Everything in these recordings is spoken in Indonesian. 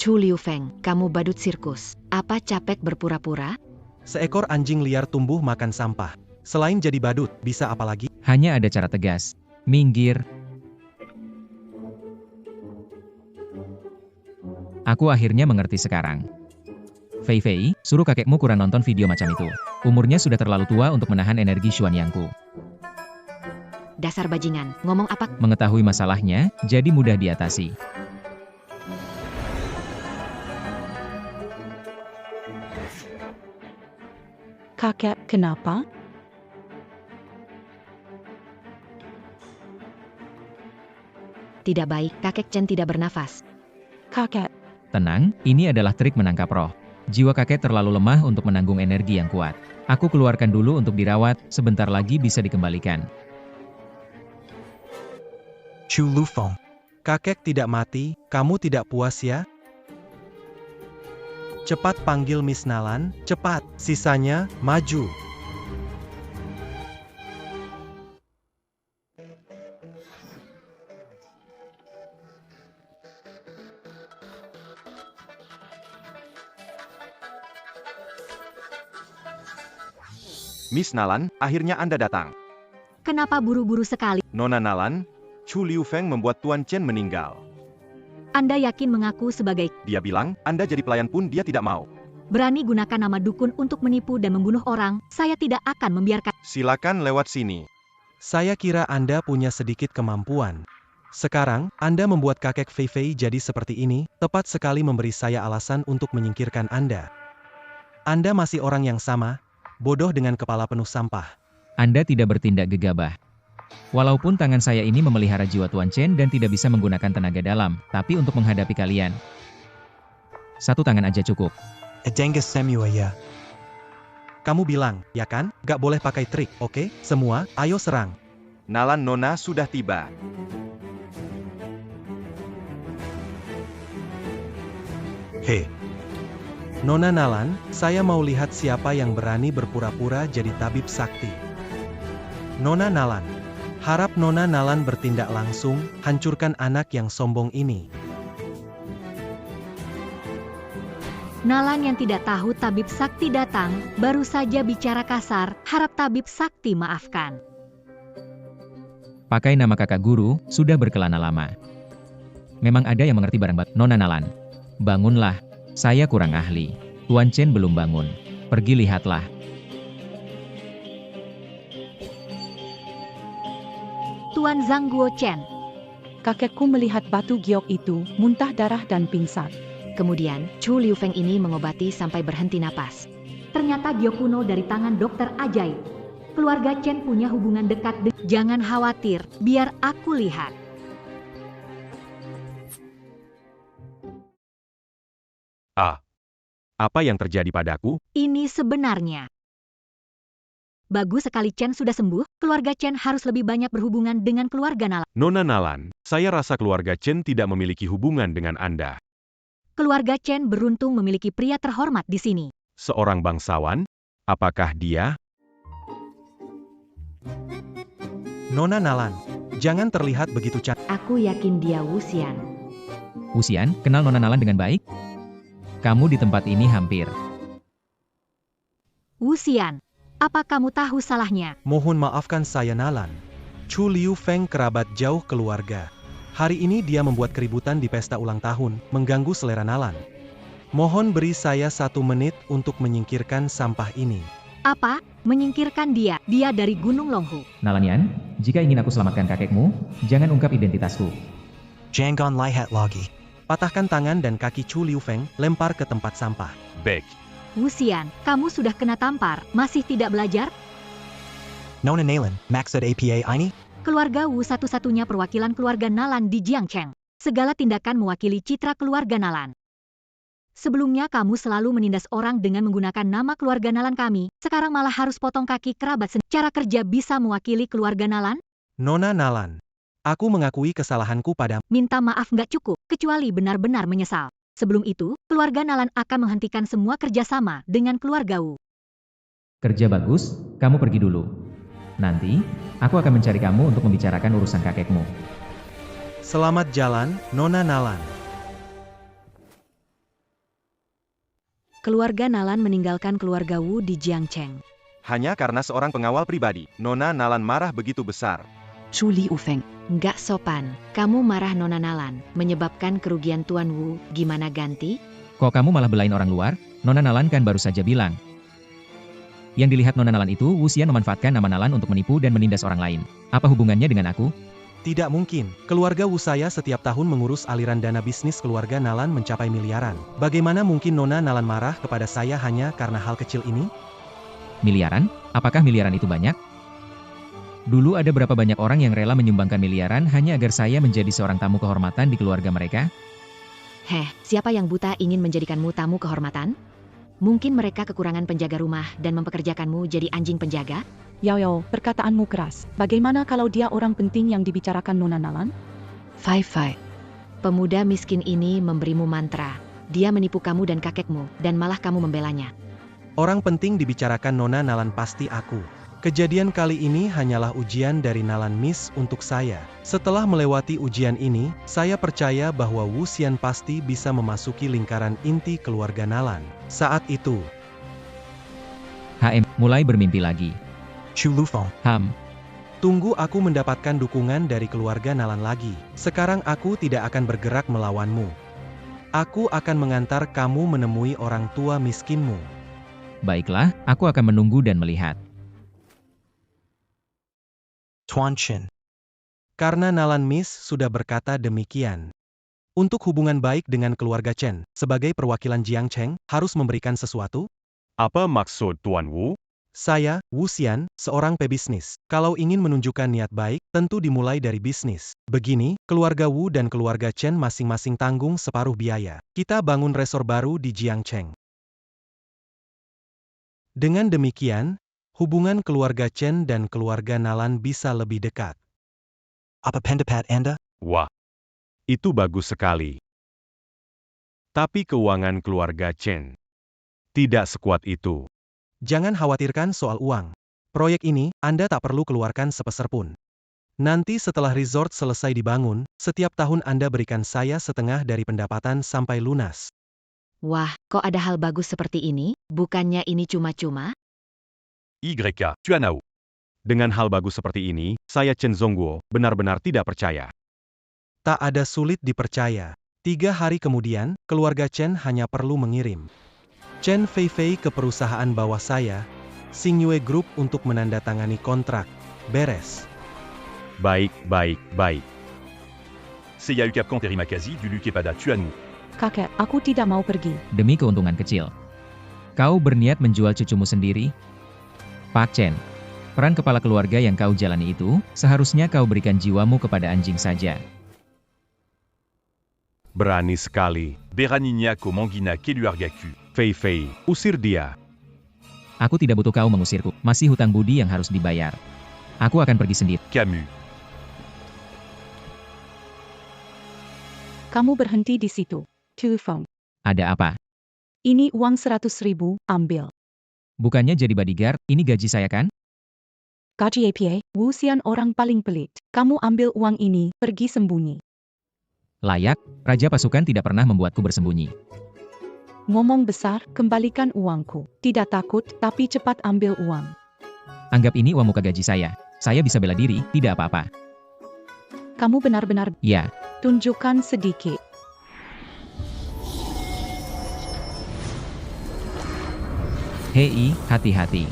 Chu Liufeng, kamu badut sirkus. Apa capek berpura-pura? Seekor anjing liar tumbuh makan sampah. Selain jadi badut, bisa apa lagi? Hanya ada cara tegas. Minggir. Aku akhirnya mengerti sekarang. Fei Fei, suruh kakekmu kurang nonton video macam itu. Umurnya sudah terlalu tua untuk menahan energi Xuanyangku. Dasar bajingan, ngomong apa? Mengetahui masalahnya, jadi mudah diatasi. Kakek, kenapa? Tidak baik, kakek Chen tidak bernafas. Kakek, Tenang, ini adalah trik menangkap roh. Jiwa kakek terlalu lemah untuk menanggung energi yang kuat. Aku keluarkan dulu untuk dirawat, sebentar lagi bisa dikembalikan. Chu Lufeng. Kakek tidak mati, kamu tidak puas ya? Cepat panggil Miss Nalan, cepat, sisanya, maju. Miss Nalan, akhirnya Anda datang. Kenapa buru-buru sekali? Nona Nalan, Chu Liufeng membuat Tuan Chen meninggal. Anda yakin mengaku sebagai Dia bilang, Anda jadi pelayan pun dia tidak mau. berani gunakan nama dukun untuk menipu dan membunuh orang? Saya tidak akan membiarkan. Silakan lewat sini. Saya kira Anda punya sedikit kemampuan. Sekarang, Anda membuat kakek Fei Fei jadi seperti ini, tepat sekali memberi saya alasan untuk menyingkirkan Anda. Anda masih orang yang sama, bodoh dengan kepala penuh sampah. Anda tidak bertindak gegabah. Walaupun tangan saya ini memelihara jiwa Tuan Chen dan tidak bisa menggunakan tenaga dalam, tapi untuk menghadapi kalian, satu tangan aja cukup. Edengas semua ya. Kamu bilang, ya kan? Gak boleh pakai trik, oke? Semua, ayo serang. Nalan Nona sudah tiba. He. Nona Nalan, saya mau lihat siapa yang berani berpura-pura jadi tabib sakti. Nona Nalan. Harap Nona Nalan bertindak langsung, hancurkan anak yang sombong ini. Nalan yang tidak tahu tabib sakti datang, baru saja bicara kasar, harap tabib sakti maafkan. Pakai nama kakak guru, sudah berkelana lama. Memang ada yang mengerti barang Nona Nalan. Bangunlah, saya kurang ahli. Tuan Chen belum bangun. Pergi lihatlah. Tuan Zhang Guo Chen. kakekku melihat batu giok itu, muntah darah dan pingsan. Kemudian, Chu Liufeng ini mengobati sampai berhenti napas. Ternyata giok kuno dari tangan dokter ajaib. Keluarga Chen punya hubungan dekat dengan... Jangan khawatir, biar aku lihat. Apa yang terjadi padaku? Ini sebenarnya. Bagus sekali Chen sudah sembuh, keluarga Chen harus lebih banyak berhubungan dengan keluarga Nalan. Nona Nalan, saya rasa keluarga Chen tidak memiliki hubungan dengan Anda. Keluarga Chen beruntung memiliki pria terhormat di sini. Seorang bangsawan? Apakah dia? Nona Nalan, jangan terlihat begitu cantik. Aku yakin dia Wuxian. Wuxian, kenal Nona Nalan dengan baik? Kamu di tempat ini hampir. Wuxian, apa kamu tahu salahnya? Mohon maafkan saya Nalan. Chu Liufeng kerabat jauh keluarga. Hari ini dia membuat keributan di pesta ulang tahun, mengganggu selera Nalan. Mohon beri saya 1 menit untuk menyingkirkan sampah ini. Apa? Menyingkirkan dia? Dia dari Gunung Longhu. Nalanian, jika ingin aku selamatkan kakekmu, jangan ungkap identitasku. Jangan lihat lagi. Patahkan tangan dan kaki Chu Liufeng, lempar ke tempat sampah. Baik. Wuxian, kamu sudah kena tampar, masih tidak belajar? Nona Nalan, maksud APA ini? Keluarga Wu satu-satunya perwakilan keluarga Nalan di Jiangcheng. Segala tindakan mewakili citra keluarga Nalan. Sebelumnya kamu selalu menindas orang dengan menggunakan nama keluarga Nalan kami, sekarang malah harus potong kaki kerabat sendiri. Cara kerja bisa mewakili keluarga Nalan? Nona Nalan, aku mengakui kesalahanku pada... Minta maaf nggak cukup, kecuali benar-benar menyesal. Sebelum itu, keluarga Nalan akan menghentikan semua kerjasama dengan keluarga Wu. Kerja bagus, kamu pergi dulu. Nanti, aku akan mencari kamu untuk membicarakan urusan kakekmu. Selamat jalan, Nona Nalan. Keluarga Nalan meninggalkan keluarga Wu di Jiangcheng. Hanya karena seorang pengawal pribadi, Nona Nalan marah begitu besar. Chu Li Ufeng. Nggak sopan. Kamu marah Nona Nalan, menyebabkan kerugian Tuan Wu. Gimana ganti? Kok kamu malah belain orang luar? Nona Nalan kan baru saja bilang. Yang dilihat Nona Nalan itu, Wu Xian memanfaatkan nama Nalan untuk menipu dan menindas orang lain. Apa hubungannya dengan aku? Tidak mungkin. Keluarga Wu saya setiap tahun mengurus aliran dana bisnis keluarga Nalan mencapai miliaran. Bagaimana mungkin Nona Nalan marah kepada saya hanya karena hal kecil ini? Miliaran? Apakah miliaran itu banyak? Dulu ada berapa banyak orang yang rela menyumbangkan miliaran hanya agar saya menjadi seorang tamu kehormatan di keluarga mereka? Siapa yang buta ingin menjadikanmu tamu kehormatan? Mungkin mereka kekurangan penjaga rumah dan mempekerjakanmu jadi anjing penjaga? Yao, perkataanmu keras. Bagaimana kalau dia orang penting yang dibicarakan Nona Nalan? Fai. Pemuda miskin ini memberimu mantra. Dia menipu kamu dan kakekmu, dan malah kamu membelanya. Orang penting dibicarakan Nona Nalan pasti aku. Kejadian kali ini hanyalah ujian dari Nalan Miss untuk saya. Setelah melewati ujian ini, saya percaya bahwa Wu Xian pasti bisa memasuki lingkaran inti keluarga Nalan. Saat itu, mulai bermimpi lagi. Chu Lufeng, tunggu aku mendapatkan dukungan dari keluarga Nalan lagi. Sekarang aku tidak akan bergerak melawanmu. Aku akan mengantar kamu menemui orang tua miskinmu. Baiklah, aku akan menunggu dan melihat. Tuan Chen. Karena Nalan Miss sudah berkata demikian. Untuk hubungan baik dengan keluarga Chen, sebagai perwakilan Jiangcheng, harus memberikan sesuatu? Apa maksud Tuan Wu? Saya, Wu Xian, seorang pebisnis. Kalau ingin menunjukkan niat baik, tentu dimulai dari bisnis. Begini, keluarga Wu dan keluarga Chen masing-masing tanggung separuh biaya. Kita bangun resor baru di Jiangcheng. Dengan demikian, hubungan keluarga Chen dan keluarga Nalan bisa lebih dekat. Apa pendapat Anda? Wah, itu bagus sekali. Tapi keuangan keluarga Chen tidak sekuat itu. Jangan khawatirkan soal uang. Proyek ini, Anda tak perlu keluarkan sepeser pun. Nanti setelah resort selesai dibangun, setiap tahun Anda berikan saya setengah dari pendapatan sampai lunas. Wah, kok ada hal bagus seperti ini? Bukannya ini cuma-cuma? YK, Chuanao. Dengan hal bagus seperti ini, saya Chen Zongguo benar-benar tidak percaya. Tak ada sulit dipercaya. 3 hari kemudian, keluarga Chen hanya perlu mengirim Chen Feifei ke perusahaan bawah saya, Xingyue Group untuk menandatangani kontrak. Beres. Baik. Seiya Ukap Kanteri Makazi du Luke pada Chuanmu. Kakek, aku tidak mau pergi. Demi keuntungan kecil. Kau berniat menjual cucumu sendiri? Pak Chen, peran kepala keluarga yang kau jalani itu, seharusnya kau berikan jiwamu kepada anjing saja. Berani sekali. Beraninya ko Mangina Keluargaku. Fei, usir dia. Aku tidak butuh kau mengusirku, masih hutang budi yang harus dibayar. Aku akan pergi sendiri. Camus. Kamu berhenti di situ. Tu Feng. Ada apa? Ini uang 100.000, ambil. Bukannya jadi bodyguard, ini gaji saya kan? Gaji APA, Wu Xian orang paling pelit. Kamu ambil uang ini, pergi sembunyi. Layak, Raja Pasukan tidak pernah membuatku bersembunyi. Ngomong besar, kembalikan uangku. Tidak takut, tapi cepat ambil uang. Anggap ini uang muka gaji saya. Saya bisa bela diri, tidak apa-apa. Kamu benar-benar Ya, tunjukkan sedikit. hei, hati-hati.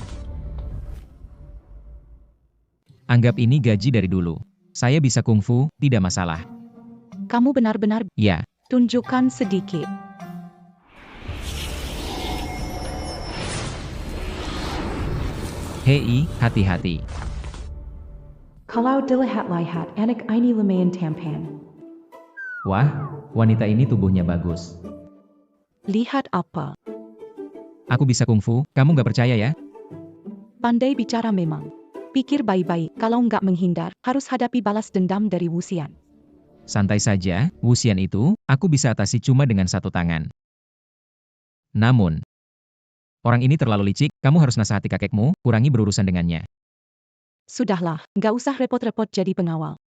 Anggap ini gaji dari dulu. Saya bisa kungfu, tidak masalah. Kamu benar-benar Ya, tunjukkan sedikit. hei, hati-hati. Kalau dilihat-lihat anak ini lumayan tampan. Wah, wanita ini tubuhnya bagus. Lihat apa? Aku bisa kungfu, kamu nggak percaya ya? Pandai bicara memang. Pikir baik-baik, kalau nggak menghindar, harus hadapi balas dendam dari Wu Xian. Santai saja, Wu Xian itu, aku bisa atasi cuma dengan satu tangan. Namun, orang ini terlalu licik, kamu harus nasihati kakekmu, kurangi berurusan dengannya. Sudahlah, nggak usah repot-repot jadi pengawal.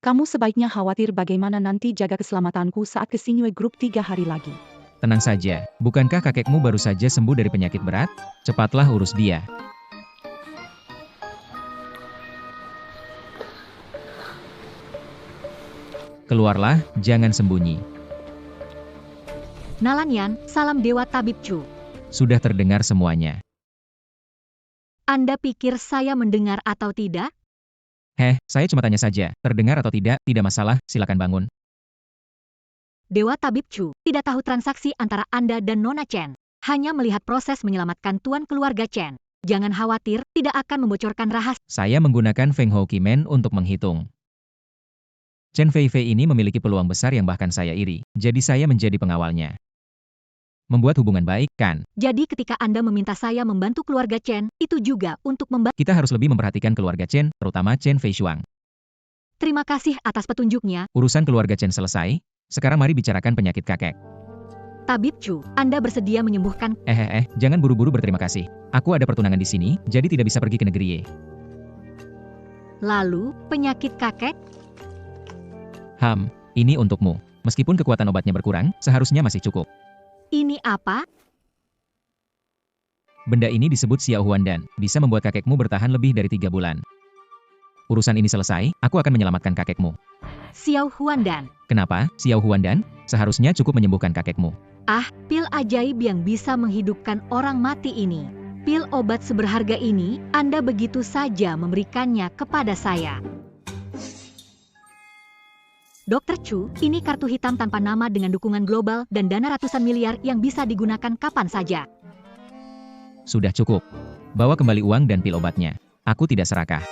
Kamu sebaiknya khawatir bagaimana nanti jaga keselamatanku saat ke Xingyue Group 3 hari lagi. Tenang saja, bukankah kakekmu baru saja sembuh dari penyakit berat? Cepatlah urus dia. Keluarlah, jangan sembunyi. Nalanyan, salam Dewa Tabib Chu. Sudah terdengar semuanya. Anda pikir saya mendengar atau tidak? Saya cuma tanya saja, terdengar atau tidak masalah, silakan bangun. Dewa Tabib Chu tidak tahu transaksi antara Anda dan Nona Chen. Hanya melihat proses menyelamatkan tuan keluarga Chen. Jangan khawatir, tidak akan membocorkan rahasia. Saya menggunakan Feng Hou Kimen untuk menghitung. Chen Feifei ini memiliki peluang besar yang bahkan saya iri, jadi saya menjadi pengawalnya. Membuat hubungan baik, kan? Jadi ketika Anda meminta saya membantu keluarga Chen, itu juga untuk membantu. Kita harus lebih memperhatikan keluarga Chen, terutama Chen Feishuang. Terima kasih atas petunjuknya. Urusan keluarga Chen selesai, sekarang mari bicarakan penyakit kakek. Tabib Chu, Anda bersedia menyembuhkan. Jangan buru-buru berterima kasih. Aku ada pertunangan di sini, jadi tidak bisa pergi ke negeri Ye. Lalu, penyakit kakek? Ini untukmu. Meskipun kekuatan obatnya berkurang, seharusnya masih cukup. Ini apa? Benda ini disebut Xiao Huandan, bisa membuat kakekmu bertahan lebih dari 3 bulan. Urusan ini selesai, aku akan menyelamatkan kakekmu. Xiao Huandan. Kenapa, Xiao Huandan? Seharusnya cukup menyembuhkan kakekmu. Pil ajaib yang bisa menghidupkan orang mati ini. Pil obat seberharga ini, Anda begitu saja memberikannya kepada saya. Dr. Chu, ini kartu hitam tanpa nama dengan dukungan global dan dana ratusan miliar yang bisa digunakan kapan saja. Sudah cukup. Bawa kembali uang dan pil obatnya. Aku tidak serakah.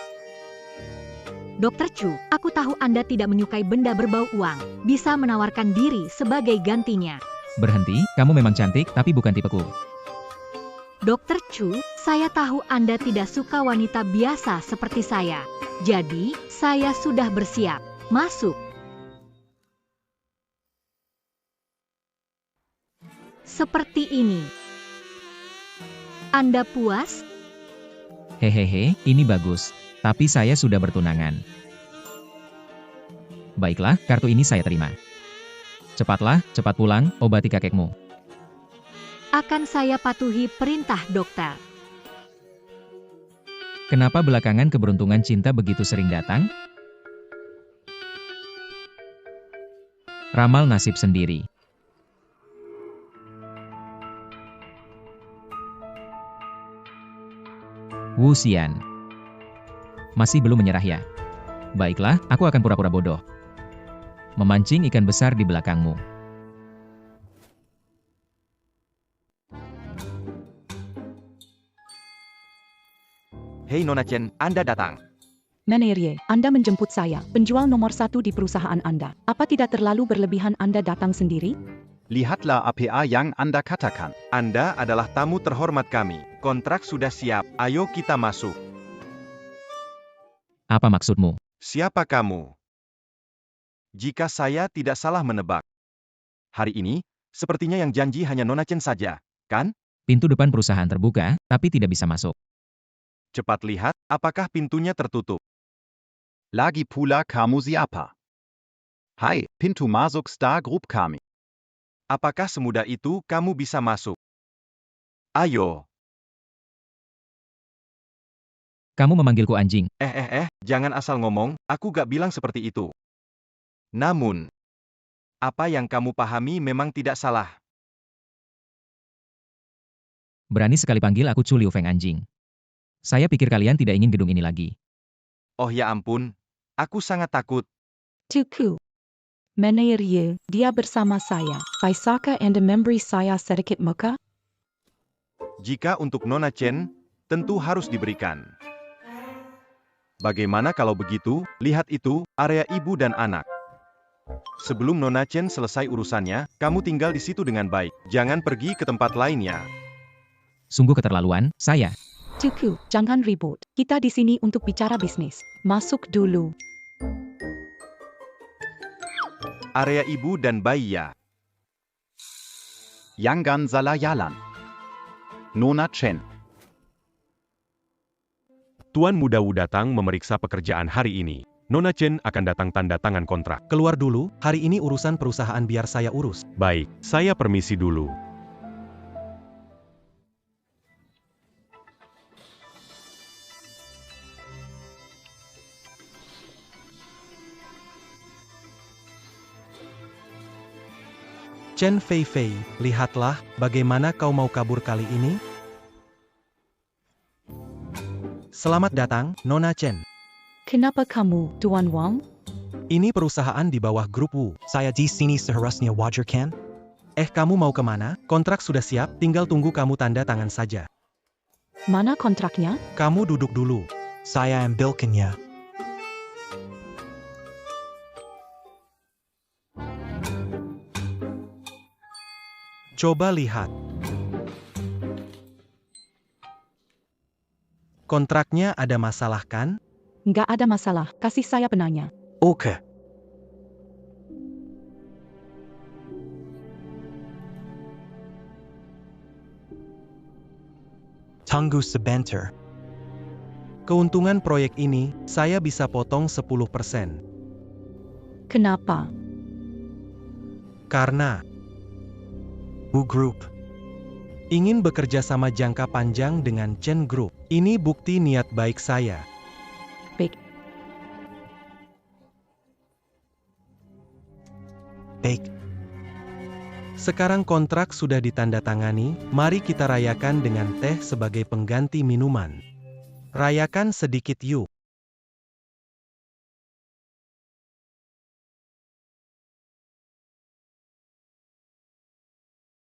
Dr. Chu, aku tahu Anda tidak menyukai benda berbau uang. Bisa menawarkan diri sebagai gantinya. Berhenti, kamu memang cantik, tapi bukan tipeku. Dr. Chu, saya tahu Anda tidak suka wanita biasa seperti saya. Jadi, saya sudah bersiap. Masuk. Seperti ini. Anda puas? Ini bagus. Tapi saya sudah bertunangan. Baiklah, kartu ini saya terima. Cepatlah, cepat pulang, obati kakekmu. Akan saya patuhi perintah dokter. Kenapa belakangan keberuntungan cinta begitu sering datang? Ramal nasib sendiri. Wu Xian. Masih belum menyerah ya? Baiklah, aku akan pura-pura bodoh. Memancing ikan besar di belakangmu. Hei Nona Chen, Anda datang. Menerie, Anda menjemput saya, penjual nomor 1 di perusahaan Anda. Apa tidak terlalu berlebihan Anda datang sendiri? Lihatlah apa yang Anda katakan. Anda adalah tamu terhormat kami. Kontrak sudah siap, ayo kita masuk. Apa maksudmu? Siapa kamu? Jika saya tidak salah menebak. Hari ini, sepertinya yang janji hanya Nona Chen saja, kan? Pintu depan perusahaan terbuka, tapi tidak bisa masuk. Cepat lihat, apakah pintunya tertutup? Lagi pula kamu siapa? Hai, pintu masuk star grup kami. Apakah semudah itu kamu bisa masuk? Ayo. Kamu memanggilku anjing. Jangan asal ngomong, aku gak bilang seperti itu. Namun, apa yang kamu pahami memang tidak salah. Berani sekali panggil aku Chu Liu Feng anjing. Saya pikir kalian tidak ingin gedung ini lagi. Oh ya ampun, aku sangat takut. Tuku. Menerie, dia bersama saya. Bisakah Anda memberi saya sedikit muka? Jika untuk Nona Chen, tentu harus diberikan. Bagaimana kalau begitu, lihat itu, area ibu dan anak. Sebelum Nona Chen selesai urusannya, kamu tinggal di situ dengan baik. Jangan pergi ke tempat lainnya. Sungguh keterlaluan, saya. Tuku, jangan ribut. Kita di sini untuk bicara bisnis. Masuk dulu. Area ibu dan bayi ya. Yangan Salayalan. Nona Chen. Tuan Muda Wu datang memeriksa pekerjaan hari ini. Nona Chen akan datang tanda tangan kontrak. Keluar dulu, hari ini urusan perusahaan biar saya urus. Baik, saya permisi dulu. Chen Fei Fei, lihatlah, bagaimana kau mau kabur kali ini? Selamat datang, Nona Chen. Kenapa kamu, Tuan Wang? Ini perusahaan di bawah grup Wu. Saya di sini seharusnya wajar kan? Kamu mau kemana? Kontrak sudah siap, tinggal tunggu kamu tanda tangan saja. Mana kontraknya? Kamu duduk dulu. Saya ambilkannya. Coba lihat. Kontraknya ada masalah kan? Nggak ada masalah, kasih saya penanya. Oke. Tunggu sebentar. Keuntungan proyek ini, saya bisa potong 10%. Kenapa? Karena Wu Group ingin bekerja sama jangka panjang dengan Chen Group. Ini bukti niat baik saya. Baik. Baik. Sekarang kontrak sudah ditandatangani, mari kita rayakan dengan teh sebagai pengganti minuman. Rayakan sedikit yuk.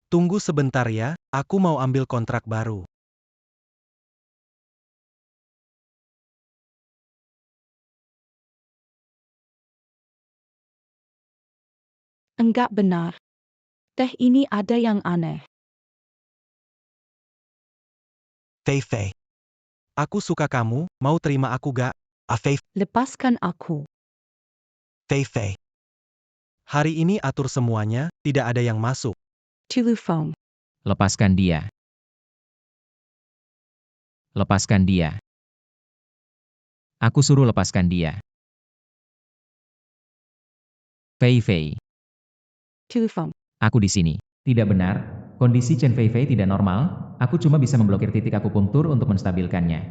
Tunggu sebentar ya, aku mau ambil kontrak baru. Enggak benar. Teh ini ada yang aneh. Fei Fei. Aku suka kamu, mau terima aku gak? Fei Lepaskan aku. Fei. Hari ini atur semuanya, tidak ada yang masuk. Tilufong. Lepaskan dia. Lepaskan dia. Aku suruh lepaskan dia. Fei Fei, Tilufong. aku di sini. Tidak benar, kondisi Chen Fei Fei tidak normal, aku cuma bisa memblokir titik akupunktur untuk menstabilkannya.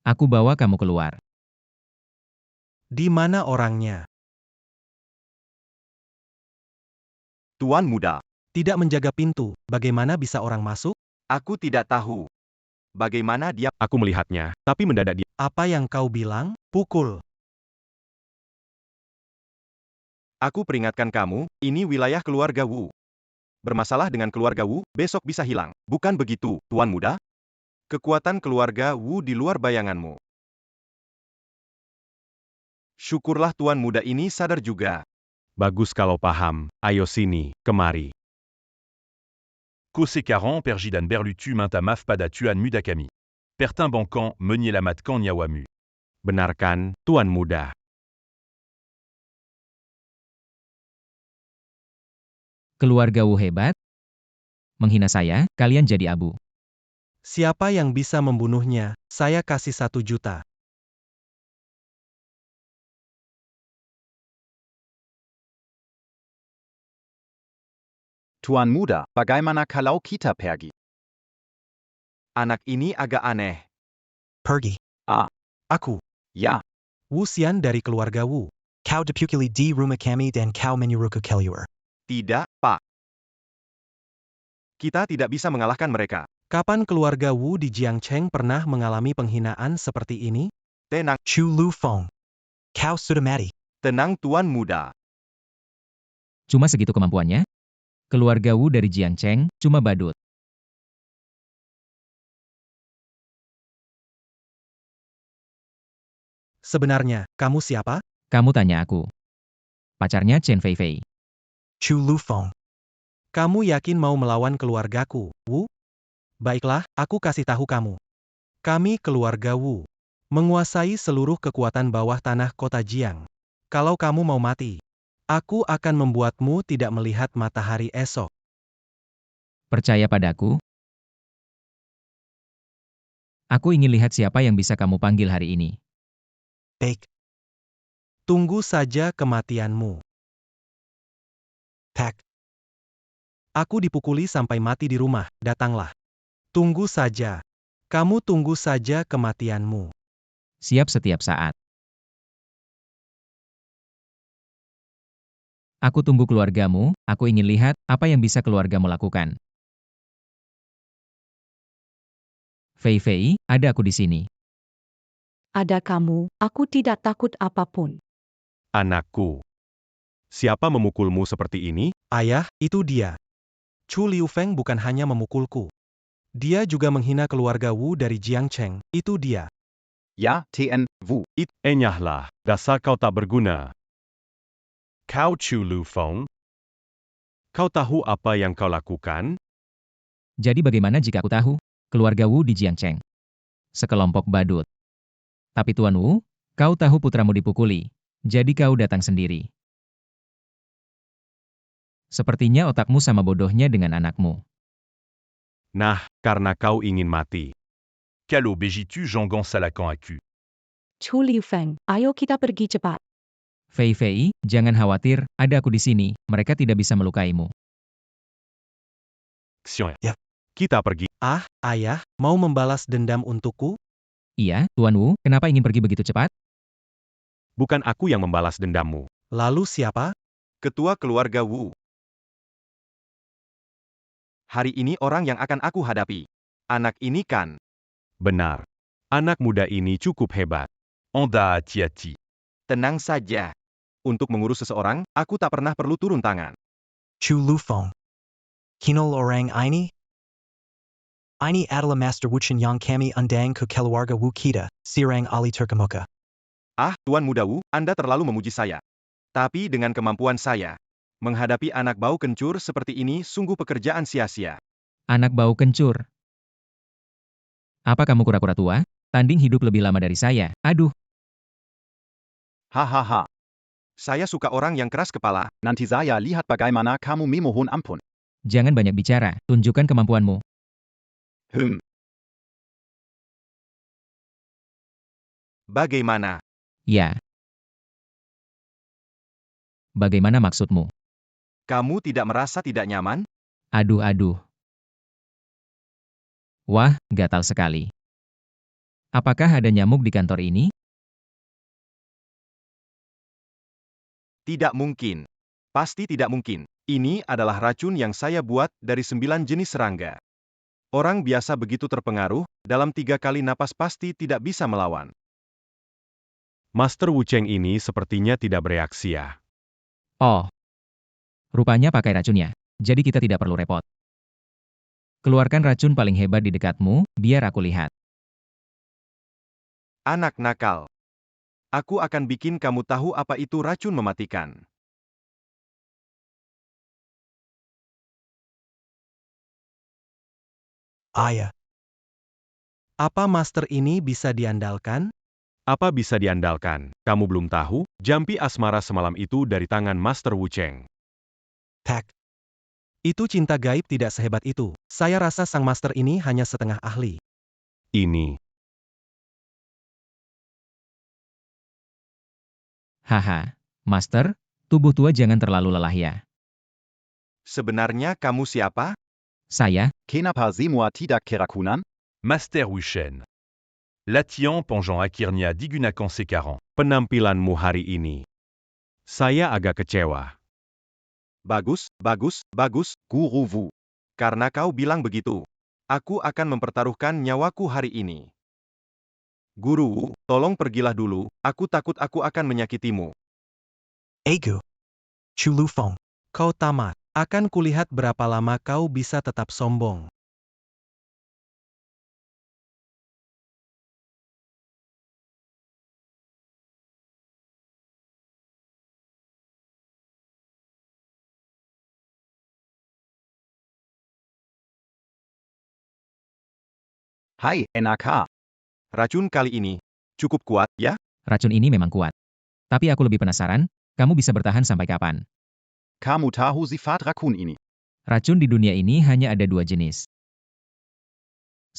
Aku bawa kamu keluar. Di mana orangnya? Tuan muda, Tidak menjaga pintu, bagaimana bisa orang masuk? aku tidak tahu. Bagaimana dia? Aku melihatnya, tapi mendadak dia. Apa yang kau bilang? Pukul. Aku peringatkan kamu, ini wilayah keluarga Wu. Bermasalah dengan keluarga Wu, besok bisa hilang. Bukan begitu, Tuan muda? Kekuatan keluarga Wu di luar bayanganmu. Syukurlah Tuan muda ini sadar juga. Bagus kalau paham. Ayo sini, kemari. Kosekaran Perjidan Berlutu Mintamaf pada Tuan Muda Kami. Pertimbankan Menyelamat Kan Nyawamu. Benarkan, Tuan muda. Keluarga Wu hebat? Menghina saya, kalian jadi abu. Siapa yang bisa membunuhnya? Saya kasih 1 juta. Tuan muda, bagaimana kalau kita pergi? Anak ini agak aneh. Pergi. Aku. Ya, Wu Xian dari keluarga Wu. Kau depukili di rumah kami dan kau menyuruhku keluar. Tidak, Pak. Kita tidak bisa mengalahkan mereka. Kapan keluarga Wu di Jiangcheng pernah mengalami penghinaan seperti ini? Tenang, Chu Lu Feng. Kau sudah mati. tenang Tuan muda. Cuma segitu kemampuannya? Keluarga Wu dari Jiangcheng, cuma badut. Sebenarnya, kamu siapa? Kamu tanya aku. Pacarnya Chen Fei Fei. Chu Lu Feng. Kamu yakin mau melawan keluargaku, Wu? Baiklah, aku kasih tahu kamu. Kami keluarga Wu. Menguasai seluruh kekuatan bawah tanah kota Jiang. Kalau kamu mau mati, aku akan membuatmu tidak melihat matahari esok. Percaya padaku? Aku ingin lihat siapa yang bisa kamu panggil hari ini. Baik. Tunggu saja kematianmu. Tak. Aku dipukuli sampai mati di rumah, datanglah. Tunggu saja. Kamu tunggu saja kematianmu. Siap setiap saat. Aku tunggu keluargamu, aku ingin lihat apa yang bisa keluargamu lakukan. Fei Fei, ada aku di sini. Ada kamu, aku tidak takut apapun. Anakku. Siapa memukulmu seperti ini? Ayah, itu dia. Chu Liufeng bukan hanya memukulku. Dia juga menghina keluarga Wu dari Jiangcheng, itu dia. Ja, TN, Wu. Enyahlah, dasar kau tak berguna. Kau Chu Lufeng? Kau tahu apa yang kau lakukan? Jadi bagaimana jika aku tahu? Keluarga Wu di Jiangcheng. Sekelompok badut. Tapi Tuan Wu, kau tahu putramu dipukuli. Jadi kau datang sendiri. Sepertinya otakmu sama bodohnya dengan anakmu. Nah, karena kau ingin mati. Calo Bégitu Jangan Salakan Aku. Chu Liufeng, ayo kita pergi cepat. Fei Fei, jangan khawatir, ada aku di sini, mereka tidak bisa melukaimu. Xiong. Ya. Kita pergi. Ah, ayah, mau membalas dendam untukku? Iya, Tuan Wu, kenapa ingin pergi begitu cepat? Bukan aku yang membalas dendammu. Lalu siapa? Ketua keluarga Wu. Hari ini orang yang akan aku hadapi. Anak ini kan? Benar. Anak muda ini cukup hebat. Anda hati-hati. Tenang saja. Untuk mengurus seseorang, aku tak pernah perlu turun tangan. Chu Lufeng. Kinol orang ini adalah Master Wuchen yang kami undang ke keluarga Wu kita, Sirang Ali Turkamuka. Ah, Tuan Muda Wu, Anda terlalu memuji saya. Tapi dengan kemampuan saya, menghadapi anak bau kencur seperti ini sungguh pekerjaan sia-sia. Anak bau kencur. Apa kamu kura-kura tua? Tanding hidup lebih lama dari saya. Aduh, Hahaha. Saya suka orang yang keras kepala. Nanti saya lihat bagaimana kamu memohon ampun. jangan banyak bicara, tunjukkan kemampuanmu. Bagaimana? Ya. Bagaimana maksudmu? Kamu tidak merasa tidak nyaman? Aduh. Wah, gatal sekali. Apakah ada nyamuk di kantor ini? Tidak mungkin. Pasti tidak mungkin. Ini adalah racun yang saya buat dari 9 jenis serangga. Orang biasa begitu terpengaruh, dalam 3 kali napas pasti tidak bisa melawan. Master Wu Cheng ini sepertinya tidak bereaksi ya. Oh. Rupanya pakai racunnya. Jadi kita tidak perlu repot. Keluarkan racun paling hebat di dekatmu, biar aku lihat. Anak nakal. Aku akan bikin kamu tahu apa itu racun mematikan. Ayah. Apa master ini bisa diandalkan? Apa bisa diandalkan? Kamu belum tahu? Jampi asmara semalam itu dari tangan Master Wu Cheng. Tak. Itu cinta gaib tidak sehebat itu. Saya rasa sang master ini hanya setengah ahli. Ini. Haha. Master, tubuh tua jangan terlalu lelah ya. Sebenarnya kamu siapa? Saya, Kenapa semua tidak kerakunan? Master Wuchen. Latian Pangean Akhirnya digunakan sekarang. Penampilanmu hari ini. Saya agak kecewa. Bagus, Guru Wu. karena kau bilang begitu. Aku akan mempertaruhkan nyawaku hari ini. Guru Wu, tolong pergilah dulu, aku takut aku akan menyakitimu. Egu. Chu Lufeng. Kau tamat. Akan kulihat berapa lama kau bisa tetap sombong. Hai, NAK. Racun kali ini cukup kuat, ya? racun ini memang kuat. Tapi aku lebih penasaran, kamu bisa bertahan sampai kapan? Kamu tahu sifat rakun ini. Racun di dunia ini hanya ada 2 jenis.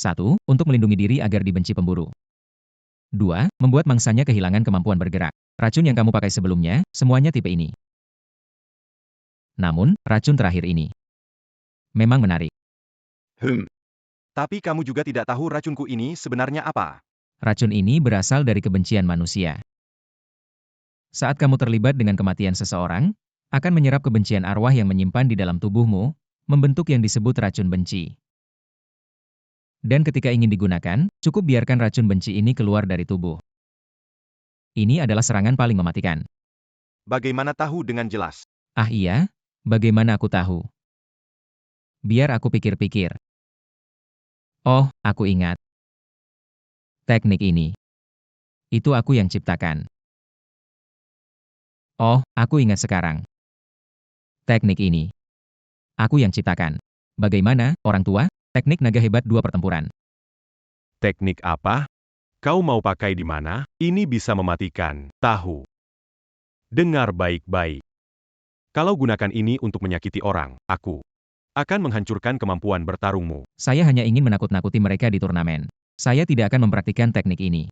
1, untuk melindungi diri agar dibenci pemburu. 2. Membuat mangsanya kehilangan kemampuan bergerak. Racun yang kamu pakai sebelumnya, semuanya tipe ini. Namun, racun terakhir ini memang menarik. Tapi kamu juga tidak tahu racunku ini sebenarnya apa. Racun ini berasal dari kebencian manusia. Saat kamu terlibat dengan kematian seseorang, akan menyerap kebencian arwah yang menyimpan di dalam tubuhmu, membentuk yang disebut racun benci. Dan ketika ingin digunakan, cukup biarkan racun benci ini keluar dari tubuh. Ini adalah serangan paling mematikan. Bagaimana tahu dengan jelas? Ah iya? Bagaimana aku tahu? Biar aku pikir-pikir. Oh, aku ingat. Teknik ini. Itu aku yang ciptakan. Oh, aku ingat sekarang. Teknik ini. Aku yang ciptakan. Bagaimana, orang tua? Teknik naga hebat 2 pertempuran. Teknik apa? Kau mau pakai di mana? Ini bisa mematikan. Tahu. Dengar baik-baik. Kalau gunakan ini untuk menyakiti orang, aku akan menghancurkan kemampuan bertarungmu. Saya hanya ingin menakut-nakuti mereka di turnamen. Saya tidak akan mempraktikkan teknik ini.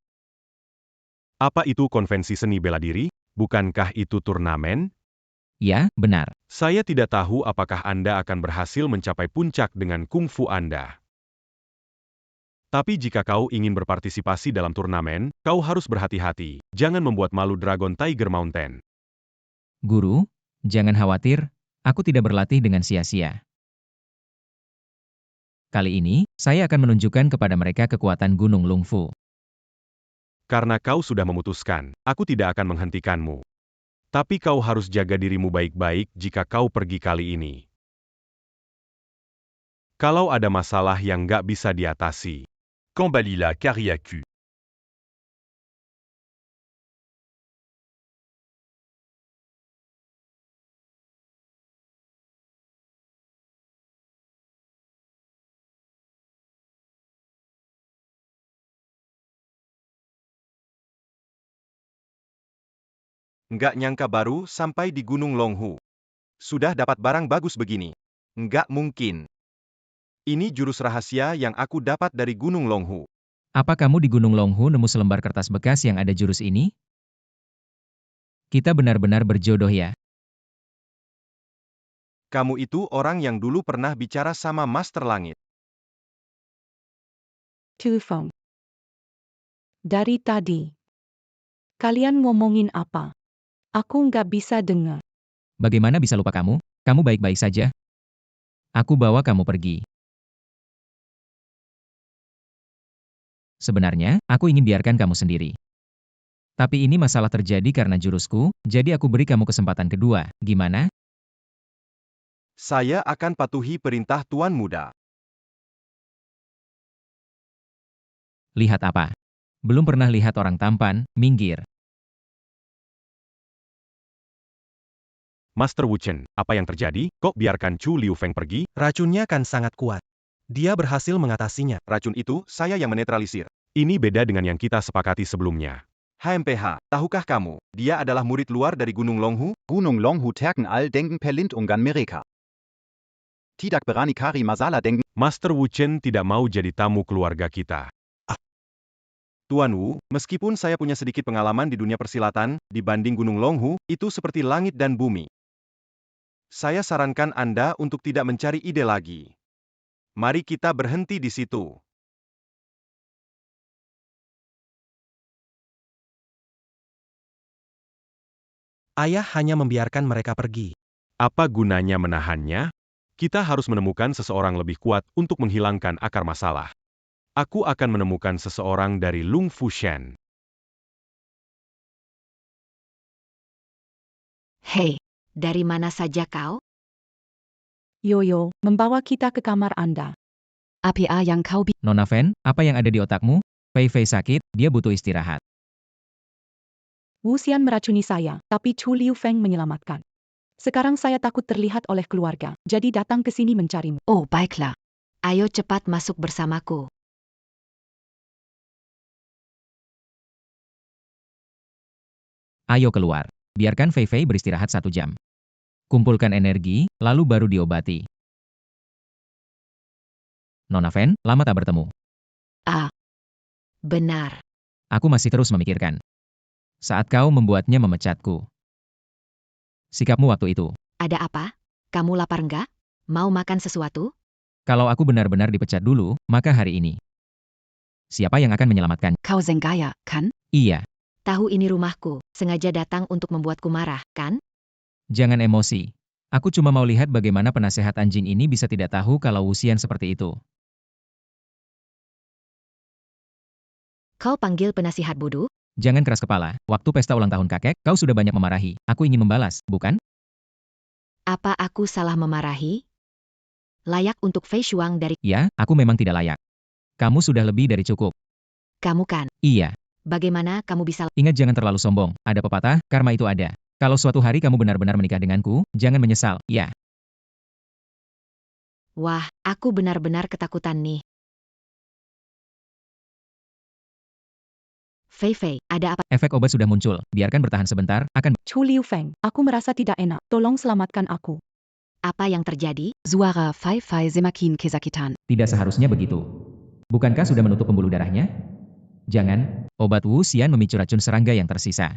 Apa itu konvensi seni bela diri? Bukankah itu turnamen? Ya, benar. Saya tidak tahu apakah Anda akan berhasil mencapai puncak dengan kungfu Anda. Tapi jika kau ingin berpartisipasi dalam turnamen, kau harus berhati-hati. Jangan membuat malu Dragon Tiger Mountain. Guru, jangan khawatir, aku tidak berlatih dengan sia-sia. Kali ini, saya akan menunjukkan kepada mereka kekuatan Gunung Lungfu. Karena kau sudah memutuskan, aku tidak akan menghentikanmu. Tapi kau harus jaga dirimu baik-baik jika kau pergi kali ini. Kalau ada masalah yang nggak bisa diatasi, Kambalila Kariaku. nggak nyangka baru sampai di Gunung Longhu. Sudah dapat barang bagus begini. Nggak mungkin. Ini jurus rahasia yang aku dapat dari Gunung Longhu. Apa kamu di Gunung Longhu nemu selembar kertas bekas yang ada jurus ini? Kita benar-benar berjodoh ya. Kamu itu orang yang dulu pernah bicara sama Master Langit. Telepon. Dari tadi. Kalian ngomongin apa? Aku nggak bisa dengar. Bagaimana bisa lupa kamu? Kamu baik-baik saja. Aku bawa kamu pergi. Sebenarnya, aku ingin biarkan kamu sendiri. Tapi ini masalah terjadi karena jurusku, jadi aku beri kamu kesempatan kedua. Gimana? Saya akan patuhi perintah Tuan Muda. Lihat apa? Belum pernah lihat orang tampan, minggir. Master Wuchen, apa yang terjadi? Kok biarkan Chu Liufeng pergi? Racunnya kan sangat kuat. Dia berhasil mengatasinya. Racun itu, saya yang menetralisir. Ini beda dengan yang kita sepakati sebelumnya. HMPH, tahukah kamu, dia adalah murid luar dari Gunung Longhu? Gunung Longhu Terken Al Dengen Perlint Ungan Mereka. Tidak berani kari masalah dengen. Master Wuchen tidak mau jadi tamu keluarga kita. Tuan Wu, meskipun saya punya sedikit pengalaman di dunia persilatan, dibanding Gunung Longhu, itu seperti langit dan bumi. Saya sarankan Anda untuk tidak mencari ide lagi. Mari kita berhenti di situ. Ayah hanya membiarkan mereka pergi. Apa gunanya menahannya? Kita harus menemukan seseorang lebih kuat untuk menghilangkan akar masalah. Aku akan menemukan seseorang dari Lung Fu Shen. Hei, dari mana saja kau? Yoyo, membawa kita ke kamar Anda. Apa yang kau Nona Fen, apa yang ada di otakmu? Fei Fei sakit, dia butuh istirahat. Wu Xian meracuni saya, tapi Chu Liufeng menyelamatkan. Sekarang saya takut terlihat oleh keluarga, jadi datang ke sini mencarimu. Oh, baiklah. Ayo cepat masuk bersamaku. Ayo keluar. Biarkan Fei Fei beristirahat 1 jam. Kumpulkan energi, lalu baru diobati. Nona Fen, lama tak bertemu. Ah, benar. Aku masih terus memikirkan. Saat kau membuatnya memecatku. Sikapmu waktu itu. Ada apa? Kamu lapar nggak? Mau makan sesuatu? Kalau aku benar-benar dipecat dulu, maka hari ini. Siapa yang akan menyelamatkan? Kau Zenggaya, kan? Iya, Tahu ini rumahku, sengaja datang untuk membuatku marah, kan? jangan emosi. Aku cuma mau lihat bagaimana penasehat anjing ini bisa tidak tahu kalau Wuxian seperti itu. Kau panggil penasihat bodoh? Jangan keras kepala. Waktu pesta ulang tahun kakek, kau sudah banyak memarahi. Aku ingin membalas, bukan? Apa aku salah memarahi? Layak untuk Fei Shuang dari Ya, aku memang tidak layak. Kamu sudah lebih dari cukup. kamu kan? Iya, Bagaimana kamu bisa... ingat jangan terlalu sombong. Ada pepatah, karma itu ada. Kalau suatu hari kamu benar-benar menikah denganku, jangan menyesal, ya. Wah, aku benar-benar ketakutan nih. Fei Fei, ada apa? Efek obat sudah muncul. Biarkan bertahan sebentar, akan... Chu Liu Feng, aku merasa tidak enak. Tolong selamatkan aku. Apa yang terjadi? Suara Fei Fei semakin kesakitan. Tidak seharusnya begitu. Bukankah sudah menutup pembuluh darahnya? Jangan, obat Wuxian memicu racun serangga yang tersisa.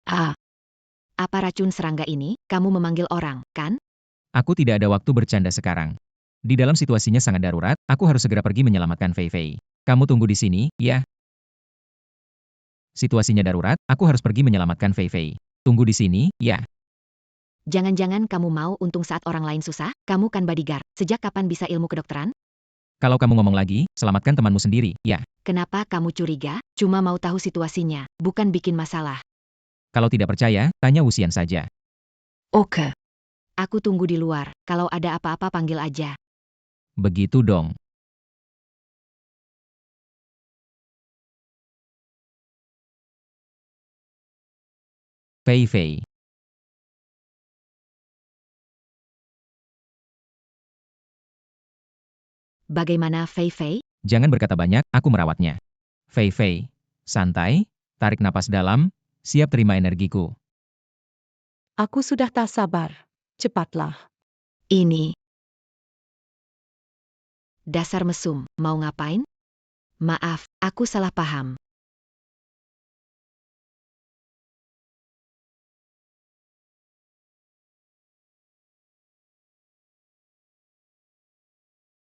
Ah, Apa racun serangga ini? Kamu memanggil orang, kan? Aku tidak ada waktu bercanda sekarang. Di dalam situasinya sangat darurat, aku harus segera pergi menyelamatkan Fei Fei. Kamu tunggu di sini, ya? Situasinya darurat, aku harus pergi menyelamatkan Fei Fei. Tunggu di sini, ya? Jangan-jangan kamu mau untung saat orang lain susah? Kamu kan bodyguard. Sejak kapan bisa ilmu kedokteran? Kalau kamu ngomong lagi, selamatkan temanmu sendiri, ya? Kenapa kamu curiga? Cuma mau tahu situasinya, bukan bikin masalah. Kalau tidak percaya, tanya Wuxian saja. oke. Aku tunggu di luar. Kalau ada apa-apa panggil aja. Begitu dong. Fei Fei. Bagaimana Fei Fei? Jangan berkata banyak, aku merawatnya. Fei Fei. Santai, tarik napas dalam, siap terima energiku. Aku sudah tak sabar. Cepatlah. Ini. Dasar mesum, mau ngapain? Maaf, aku salah paham.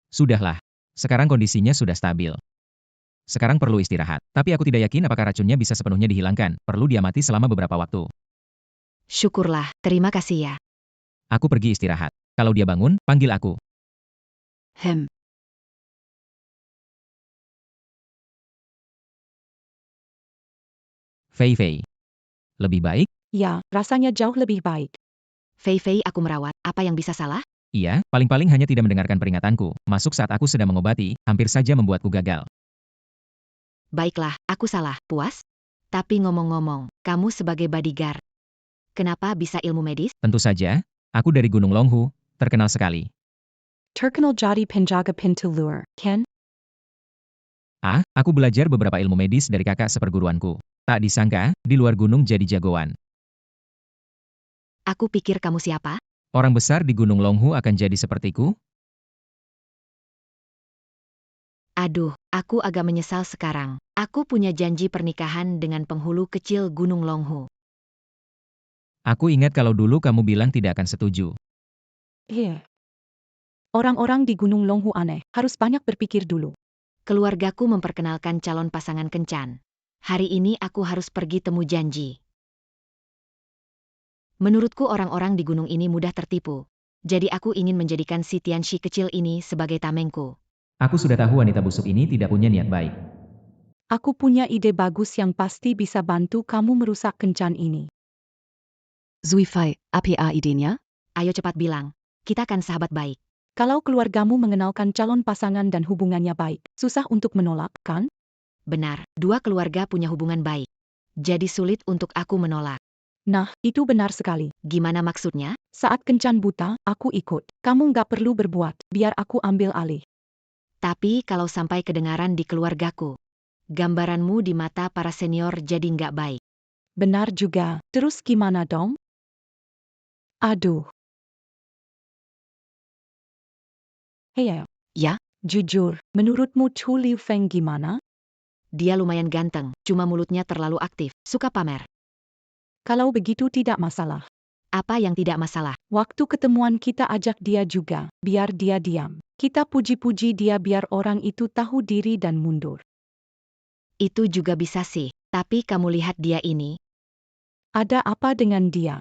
Sudahlah. Sekarang kondisinya sudah stabil. Sekarang perlu istirahat. Tapi aku tidak yakin apakah racunnya bisa sepenuhnya dihilangkan. Perlu diamati selama beberapa waktu. Syukurlah, terima kasih ya. Aku pergi istirahat. Kalau dia bangun, panggil aku. Hem. Fei Fei. Lebih baik? Ya, rasanya jauh lebih baik. Fei Fei aku merawat, apa yang bisa salah? Iya, paling-paling hanya tidak mendengarkan peringatanku. Masuk saat aku sedang mengobati, hampir saja membuatku gagal. Baiklah, aku salah, puas? Tapi ngomong-ngomong, kamu sebagai bodyguard. Kenapa bisa ilmu medis? Tentu saja, aku dari Gunung Longhu, terkenal sekali. Terkenal jadi penjaga pintu luar, Ken? Ah, aku belajar beberapa ilmu medis dari kakak seperguruanku. Tak disangka, di luar gunung jadi jagoan. Aku pikir kamu siapa? Orang besar di Gunung Longhu akan jadi sepertiku? Aduh, aku agak menyesal sekarang. Aku punya janji pernikahan dengan penghulu kecil Gunung Longhu. Aku ingat kalau dulu kamu bilang tidak akan setuju. Iya. Orang-orang di Gunung Longhu aneh, harus banyak berpikir dulu. Keluargaku memperkenalkan calon pasangan kencan. Hari ini aku harus pergi temu janji. Menurutku orang-orang di gunung ini mudah tertipu. Jadi aku ingin menjadikan si Tianxi kecil ini sebagai tamengku. Aku sudah tahu wanita busuk ini tidak punya niat baik. Aku punya ide bagus yang pasti bisa bantu kamu merusak kencan ini. Zuifai, apa idenya? Ayo cepat bilang, kita kan sahabat baik. Kalau keluargamu mengenalkan calon pasangan dan hubungannya baik, susah untuk menolak, kan? Benar, dua keluarga punya hubungan baik. Jadi sulit untuk aku menolak. Nah, itu benar sekali. Gimana maksudnya? Saat kencan buta, aku ikut. Kamu nggak perlu berbuat, biar aku ambil alih. Tapi kalau sampai kedengaran di keluargaku, gambaranmu di mata para senior jadi nggak baik. Benar juga. Terus gimana dong? Aduh. Hei, Ya? jujur, menurutmu Chu Liu Feng gimana? Dia lumayan ganteng, cuma mulutnya terlalu aktif, suka pamer. Kalau begitu tidak masalah. Apa yang tidak masalah? Waktu ketemuan kita ajak dia juga, biar dia diam. Kita puji-puji dia biar orang itu tahu diri dan mundur. Itu juga bisa sih, tapi kamu lihat dia ini. Ada apa dengan dia?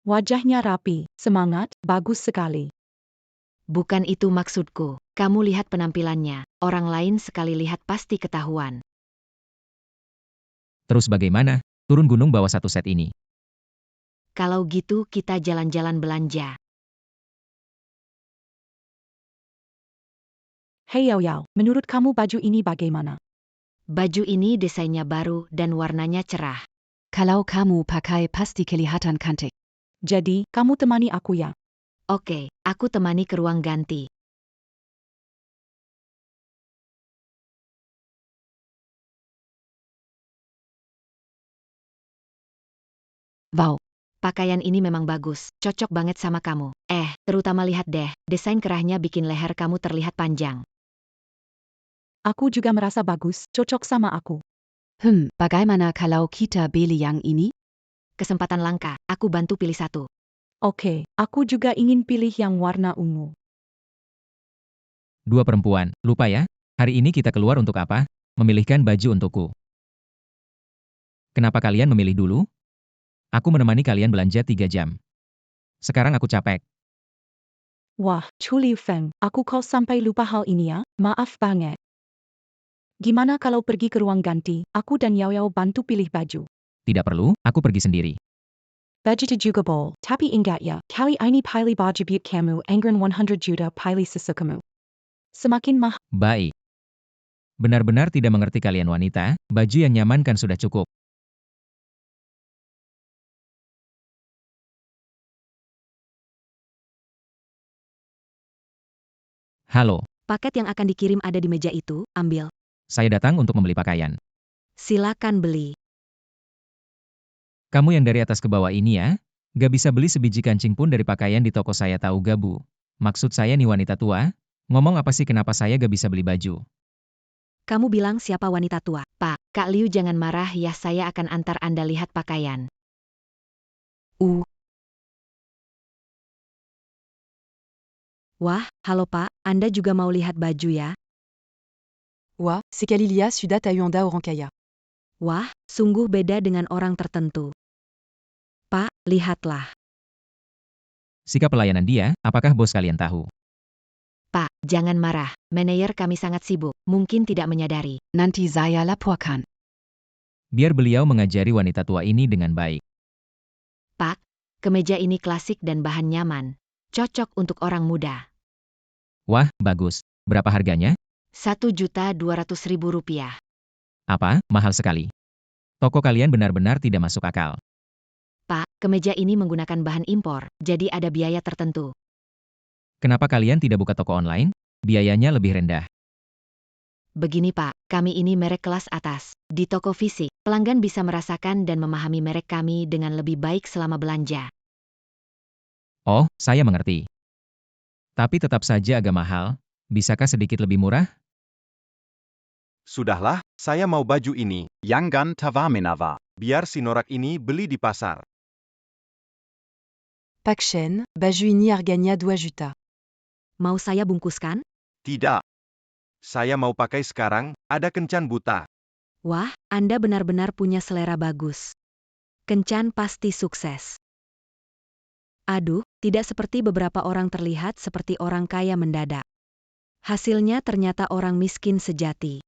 Wajahnya rapi, semangat, bagus sekali. Bukan itu maksudku. Kamu lihat penampilannya, orang lain sekali lihat pasti ketahuan. Terus bagaimana? Turun gunung bawa satu set ini. Kalau gitu kita jalan-jalan belanja. Hei Yao Yao, menurut kamu baju ini bagaimana? Baju ini desainnya baru dan warnanya cerah. Kalau kamu pakai pasti kelihatan cantik. Jadi, kamu temani aku ya. Oke, aku temani ke ruang ganti. Wow, Pakaian ini memang bagus, cocok banget sama kamu. Terutama lihat deh, desain kerahnya bikin leher kamu terlihat panjang. Aku juga merasa bagus, cocok sama aku. bagaimana kalau kita beli yang ini? Kesempatan langka, aku bantu pilih satu. Oke, aku juga ingin pilih yang warna ungu. Dua perempuan, lupa ya? Hari ini kita keluar untuk apa? Memilihkan baju untukku. Kenapa kalian memilih dulu? Aku menemani kalian belanja 3 jam. Sekarang aku capek. Wah, Chu Liu Feng, aku kau sampai lupa hal ini ya, maaf banget. Gimana kalau pergi ke ruang ganti, aku dan Yao Yao bantu pilih baju. Tidak perlu, aku pergi sendiri. Baju itu juga bol, tapi ingat ya, kali ini pilih baju buat kamu, anggaran 100 juta pilih sesukamu. Semakin mahal. Baik. Benar-benar tidak mengerti kalian wanita, baju yang nyaman kan sudah cukup. Halo, Paket yang akan dikirim ada di meja itu, ambil. saya datang untuk membeli pakaian. Silakan beli. Kamu yang dari atas ke bawah ini ya? Gak bisa beli sebiji kancing pun dari pakaian di toko saya tahu gak bu? Maksud saya nih wanita tua, ngomong apa sih kenapa saya gak bisa beli baju? Kamu bilang siapa wanita tua? Pak, Kak Liu jangan marah ya, saya akan antar Anda lihat pakaian. Wah, halo Pak, Anda juga mau lihat baju ya? Wah, c'est Kalilia Sudat Ayunda Orankaya. Wah, sungguh beda dengan orang tertentu. Pak, lihatlah. Sikap pelayanan dia, apakah bos kalian tahu? Pak, jangan marah. Manajer kami sangat sibuk, mungkin tidak menyadari. Nanti saya laporkan. Biar beliau mengajari wanita tua ini dengan baik. Pak, kemeja ini klasik dan bahan nyaman. Cocok untuk orang muda. Wah, bagus. Berapa harganya? Rp1.200.000. Apa? Mahal sekali. Toko kalian benar-benar tidak masuk akal. Pak, kemeja ini menggunakan bahan impor, jadi ada biaya tertentu. Kenapa kalian tidak buka toko online? Biayanya lebih rendah. Begini Pak, kami ini merek kelas atas. Di toko fisik, pelanggan bisa merasakan dan memahami merek kami dengan lebih baik selama belanja. Oh, saya mengerti. Tapi tetap saja agak mahal. Bisakah sedikit lebih murah? Sudahlah, saya mau baju ini. Yangan Tavamenava. Biar si norak ini beli di pasar. Pakshen, baju ini harganya 2 juta. Mau saya bungkuskan? Tidak. Saya mau pakai sekarang, ada kencan buta. Wah, Anda benar-benar punya selera bagus. Kencan pasti sukses. Aduh, tidak seperti beberapa orang terlihat seperti orang kaya mendadak. Hasilnya ternyata orang miskin sejati.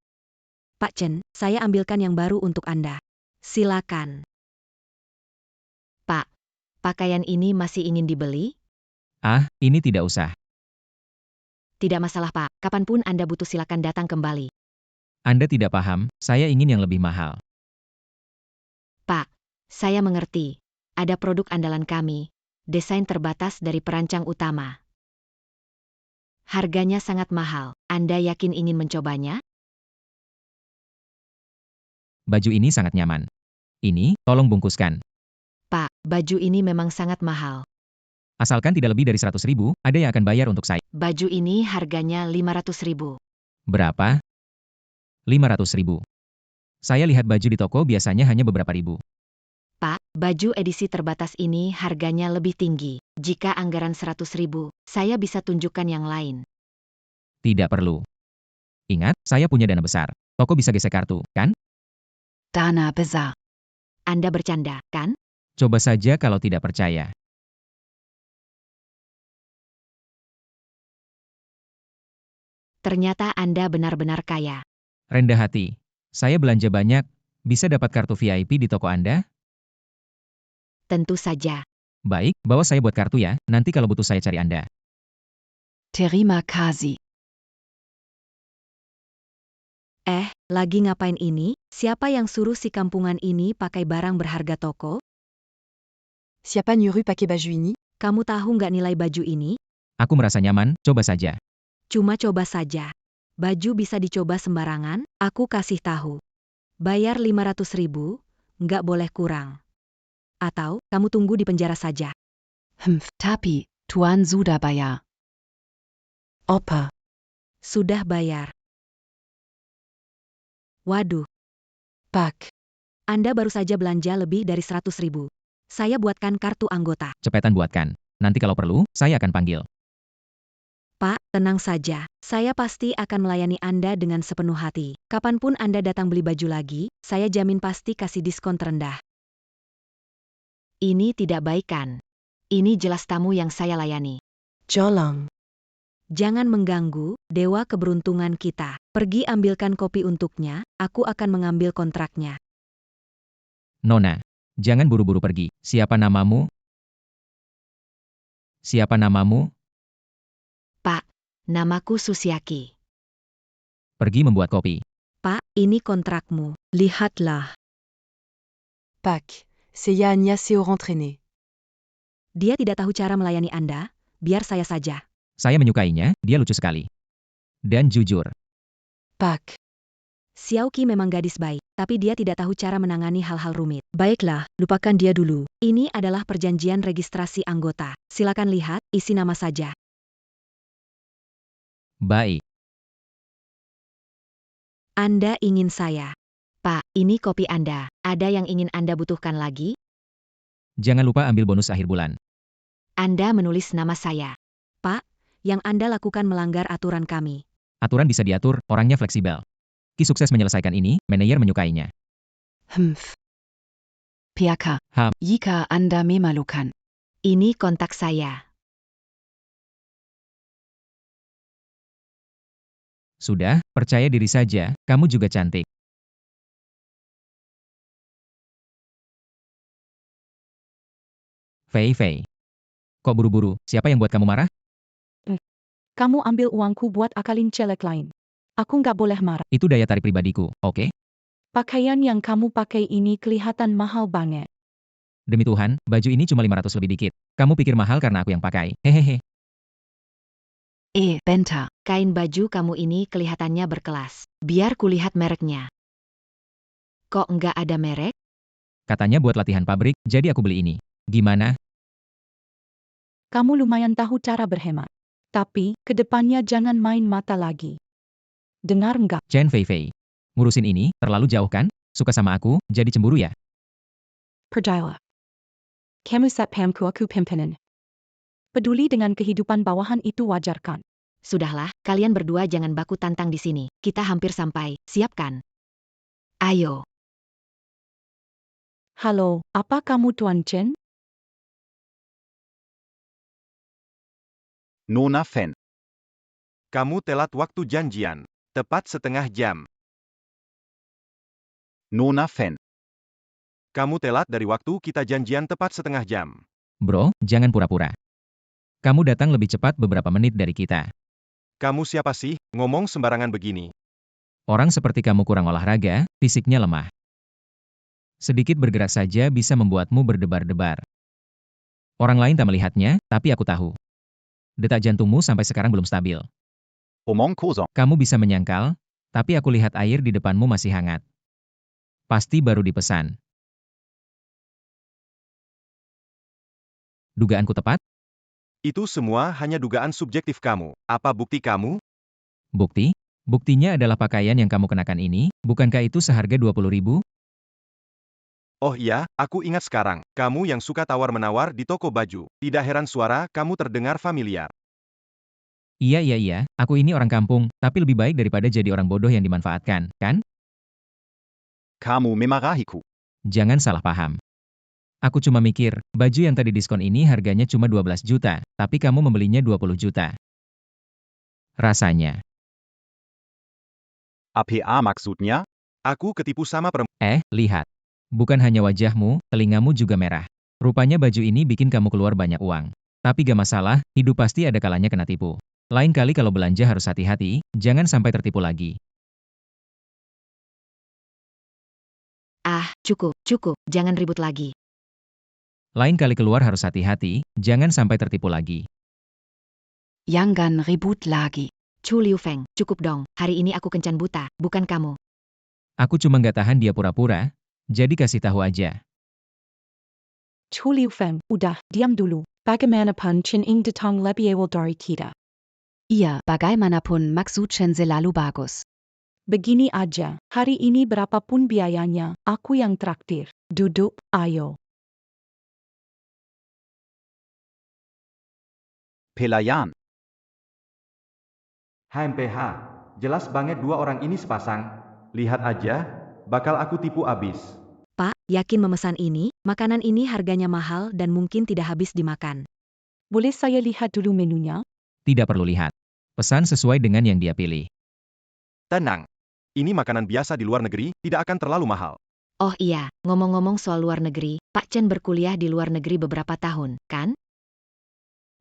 Pak Chen, saya ambilkan yang baru untuk Anda. Silakan. Pak, pakaian ini masih ingin dibeli? Ah, ini tidak usah. Tidak masalah Pak, kapanpun Anda butuh silakan datang kembali. Anda tidak paham, saya ingin yang lebih mahal. Pak, saya mengerti. Ada produk andalan kami, desain terbatas dari perancang utama. Harganya sangat mahal, Anda yakin ingin mencobanya? Baju ini sangat nyaman. Ini, tolong bungkuskan. Pak, baju ini memang sangat mahal. Asalkan tidak lebih dari 100.000, ada yang akan bayar untuk saya. Baju ini harganya 500.000. Berapa? 500.000. Saya lihat baju di toko biasanya hanya beberapa ribu. Pak, baju edisi terbatas ini harganya lebih tinggi. Jika anggaran 100.000, saya bisa tunjukkan yang lain. Tidak perlu. Ingat, saya punya dana besar. Toko bisa gesek kartu, kan? Dana besar. Anda bercanda, kan? Coba saja kalau tidak percaya. Ternyata Anda benar-benar kaya. Rendah hati. Saya belanja banyak, bisa dapat kartu VIP di toko Anda? Tentu saja. Baik, bawa saya buat kartu ya, nanti kalau butuh saya cari Anda. Terima kasih. Lagi ngapain ini? Siapa yang suruh si kampungan ini pakai barang berharga toko? Siapa nyuruh pakai baju ini? Kamu tahu nggak nilai baju ini? Aku merasa nyaman, coba saja. Cuma coba saja. Baju bisa dicoba sembarangan, aku kasih tahu. Bayar 500.000, nggak boleh kurang. Atau, kamu tunggu di penjara saja. Tapi, Tuan sudah bayar. Apa? Sudah bayar. Waduh, Pak. Anda baru saja belanja lebih dari 100.000. Saya buatkan kartu anggota. Cepetan buatkan. Nanti kalau perlu, saya akan panggil. Pak, tenang saja. Saya pasti akan melayani Anda dengan sepenuh hati. Kapanpun Anda datang beli baju lagi, saya jamin pasti kasih diskon terendah. Ini tidak baik kan? Ini jelas tamu yang saya layani. Jolong. Jangan mengganggu, dewa keberuntungan kita. Pergi ambilkan kopi untuknya, aku akan mengambil kontraknya. Nona, jangan buru-buru pergi. Siapa namamu? Siapa namamu? Pak, namaku Susiaki. Pergi membuat kopi. Pak, ini kontrakmu. Lihatlah. Pak, saya hanya seorang traîné. Dia tidak tahu cara melayani Anda, biar saya saja. Saya menyukainya, dia lucu sekali. Dan jujur. Pak, Xiaoqi memang gadis baik, tapi dia tidak tahu cara menangani hal-hal rumit. Baiklah, lupakan dia dulu. Ini adalah perjanjian registrasi anggota. Silakan lihat, isi nama saja. Baik. Anda ingin saya. Pak, ini kopi Anda. Ada yang ingin Anda butuhkan lagi? Jangan lupa ambil bonus akhir bulan. Anda menulis nama saya. Pak, yang Anda lakukan melanggar aturan kami. Aturan bisa diatur, orangnya fleksibel. Ki sukses menyelesaikan ini, manajer menyukainya. PK. Jika Anda memalukan. Ini kontak saya. Sudah, percaya diri saja, kamu juga cantik. Fei. Kok buru-buru, siapa yang buat kamu marah? Kamu ambil uangku buat akalin celek lain. Aku nggak boleh marah. Itu daya tarik pribadiku, oke? Pakaian yang kamu pakai ini kelihatan mahal banget. Demi Tuhan, baju ini cuma 500 lebih dikit. Kamu pikir mahal karena aku yang pakai, hehehe. Benta. Kain baju kamu ini kelihatannya berkelas. Biar kulihat mereknya. Kok nggak ada merek? Katanya buat latihan pabrik, jadi aku beli ini. Gimana? Kamu lumayan tahu cara berhemat. Tapi, kedepannya jangan main mata lagi. Dengar nggak? Chen Fei. Ngurusin ini, terlalu jauh kan? Suka sama aku, jadi cemburu ya? Percayalah. Kamu satpamku aku pimpinan. Peduli dengan kehidupan bawahan itu wajar kan? Sudahlah, kalian berdua jangan baku tantang di sini. Kita hampir sampai, siapkan. Ayo. Halo, apa kamu Tuan Chen? Nona Fan. Kamu telat waktu janjian. Tepat setengah jam. Nona Fan. Kamu telat dari waktu kita janjian tepat setengah jam. Bro, jangan pura-pura. Kamu datang lebih cepat beberapa menit dari kita. Kamu siapa sih, ngomong sembarangan begini? Orang seperti kamu kurang olahraga, fisiknya lemah. Sedikit bergerak saja bisa membuatmu berdebar-debar. Orang lain tak melihatnya, tapi aku tahu. Detak jantungmu sampai sekarang belum stabil. Omong kosong. Kamu bisa menyangkal, tapi aku lihat air di depanmu masih hangat. Pasti baru dipesan. Dugaanku tepat? Itu semua hanya dugaan subjektif kamu. Apa bukti kamu? Bukti? Buktinya adalah pakaian yang kamu kenakan ini, bukankah itu seharga 20.000? Oh iya, aku ingat sekarang. Kamu yang suka tawar-menawar di toko baju. Tidak heran suara kamu terdengar familiar. Iya, aku ini orang kampung, tapi lebih baik daripada jadi orang bodoh yang dimanfaatkan, kan? Kamu memarahiku. Jangan salah paham. Aku cuma mikir, baju yang tadi diskon ini harganya cuma 12 juta, tapi kamu membelinya 20 juta. Rasanya. APA maksudnya? Aku ketipu sama perempuan. Lihat. Bukan hanya wajahmu, telingamu juga merah. Rupanya baju ini bikin kamu keluar banyak uang. Tapi gak masalah, hidup pasti ada kalanya kena tipu. Lain kali kalau belanja harus hati-hati, jangan sampai tertipu lagi. Ah, cukup, jangan ribut lagi. Lain kali keluar harus hati-hati, jangan sampai tertipu lagi. Jangan ribut lagi. Chu Liu Feng, cukup dong, hari ini aku kencan buta, bukan kamu. Aku cuma gak tahan dia pura-pura, jadi kasih tahu aja. Chu Liu Feng, udah, diam dulu. Bagaimanapun Chin Ing datang lebih awal dari kita. Iya, bagaimanapun maksud Chen selalu bagus. Begini aja, hari ini berapapun biayanya, aku yang traktir. Duduk, ayo. Pelayan. HMPH, jelas banget dua orang ini sepasang. Lihat aja, bakal aku tipu abis. Pak, yakin memesan ini? Makanan ini harganya mahal dan mungkin tidak habis dimakan. Boleh saya lihat dulu menunya? Tidak perlu lihat. Pesan sesuai dengan yang dia pilih. Tenang. Ini makanan biasa di luar negeri, tidak akan terlalu mahal. Oh iya, ngomong-ngomong soal luar negeri, Pak Chen berkuliah di luar negeri beberapa tahun, kan?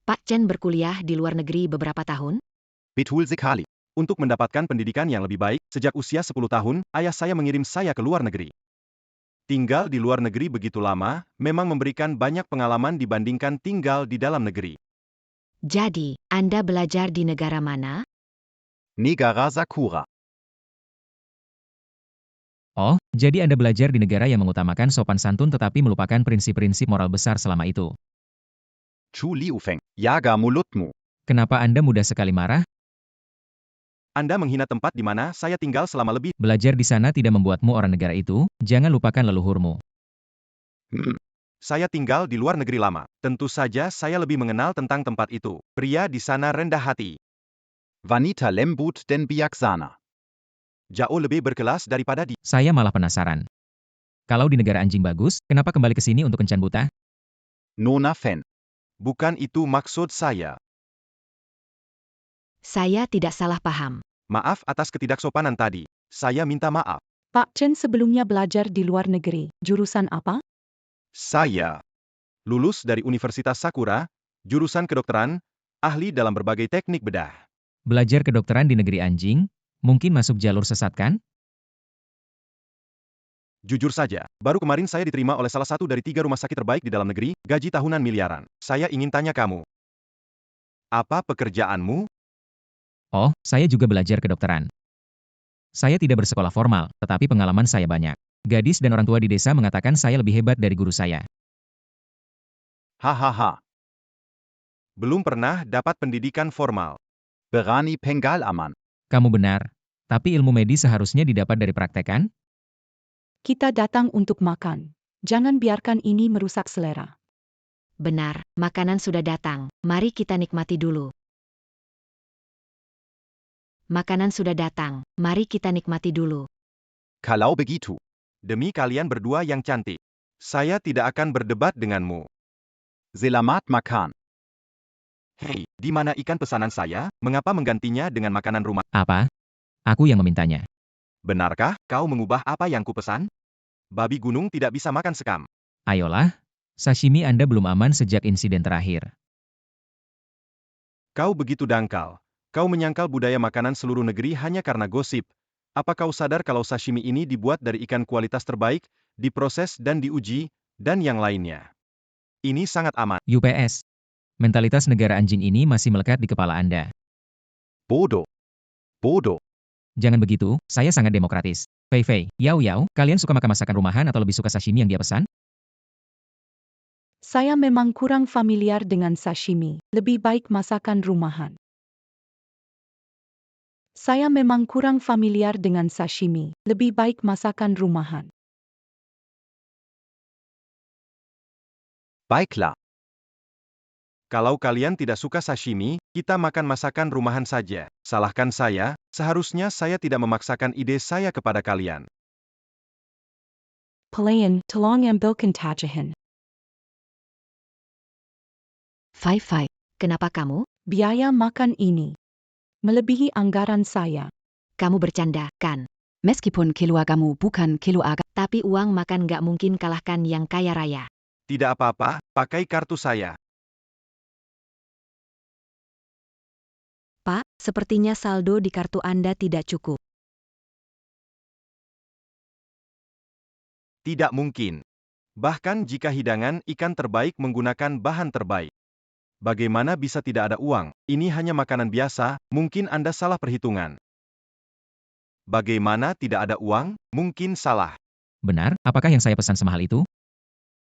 Pak Chen berkuliah di luar negeri beberapa tahun? Betul sekali. Untuk mendapatkan pendidikan yang lebih baik, sejak usia 10 tahun, ayah saya mengirim saya ke luar negeri. Tinggal di luar negeri begitu lama, memang memberikan banyak pengalaman dibandingkan tinggal di dalam negeri. Jadi, Anda belajar di negara mana? Negara Sakura. Oh, jadi Anda belajar di negara yang mengutamakan sopan santun tetapi melupakan prinsip-prinsip moral besar selama itu. Chu Liu Feng, jaga mulutmu. Kenapa Anda mudah sekali marah? Anda menghina tempat di mana saya tinggal selama lebih. Belajar di sana tidak membuatmu orang negara itu, jangan lupakan leluhurmu. Saya tinggal di luar negeri lama. Tentu saja saya lebih mengenal tentang tempat itu. Pria di sana rendah hati. Wanita lembut dan bijaksana. Jauh lebih berkelas daripada di. Saya malah penasaran. Kalau di negara anjing bagus, kenapa kembali ke sini untuk kencan buta? Nona Fen. Bukan itu maksud saya. Saya tidak salah paham. Maaf atas ketidaksopanan tadi. Saya minta maaf. Pak Chen sebelumnya belajar di luar negeri. Jurusan apa? Saya lulus dari Universitas Sakura, jurusan kedokteran, ahli dalam berbagai teknik bedah. Belajar kedokteran di negeri anjing, mungkin masuk jalur sesat kan? Jujur saja, baru kemarin saya diterima oleh salah satu dari 3 rumah sakit terbaik di dalam negeri, gaji tahunan miliaran. Saya ingin tanya kamu. Apa pekerjaanmu? Oh, saya juga belajar kedokteran. Saya tidak bersekolah formal, tetapi pengalaman saya banyak. Gadis dan orang tua di desa mengatakan saya lebih hebat dari guru saya. Hahaha. Belum pernah dapat pendidikan formal. Berani pengalaman. Kamu benar. Tapi ilmu medis seharusnya didapat dari praktek kan? Kita datang untuk makan. Jangan biarkan ini merusak selera. Benar, makanan sudah datang. Mari kita nikmati dulu. Makanan sudah datang. Mari kita nikmati dulu. Kalau begitu. Demi kalian berdua yang cantik. Saya tidak akan berdebat denganmu. Selamat makan. Hei, di mana ikan pesanan saya? Mengapa menggantinya dengan makanan rumah? Apa? Aku yang memintanya. Benarkah kau mengubah apa yang kupesan? Babi gunung tidak bisa makan sekam. Ayolah, sashimi Anda belum aman sejak insiden terakhir. Kau begitu dangkal. Kau menyangkal budaya makanan seluruh negeri hanya karena gosip. Apa kau sadar kalau sashimi ini dibuat dari ikan kualitas terbaik, diproses dan diuji, dan yang lainnya? Ini sangat aman. UPS. Mentalitas negara anjing ini masih melekat di kepala Anda. Bodoh. Bodoh. Jangan begitu, saya sangat demokratis. Fei Fei, Yao Yao, kalian suka makan masakan rumahan atau lebih suka sashimi yang dia pesan? Saya memang kurang familiar dengan sashimi. Lebih baik masakan rumahan. Saya memang kurang familiar dengan sashimi. Lebih baik masakan rumahan. Baiklah. Kalau kalian tidak suka sashimi, kita makan masakan rumahan saja. Salahkan saya, seharusnya saya tidak memaksakan ide saya kepada kalian. Pelayan, tolong ambilkan tajahan. Fai, kenapa kamu? Biaya makan ini melebihi anggaran saya. Kamu bercanda, kan? Meskipun keluargamu bukan keluarga, Tapi uang makan gak mungkin kalahkan yang kaya raya. Tidak apa-apa, pakai kartu saya. Pak, sepertinya saldo di kartu Anda tidak cukup. Tidak mungkin. Bahkan jika hidangan ikan terbaik menggunakan bahan terbaik. Bagaimana bisa tidak ada uang? Ini hanya makanan biasa, mungkin Anda salah perhitungan. Bagaimana tidak ada uang? Mungkin salah. Benar, apakah yang saya pesan semahal itu?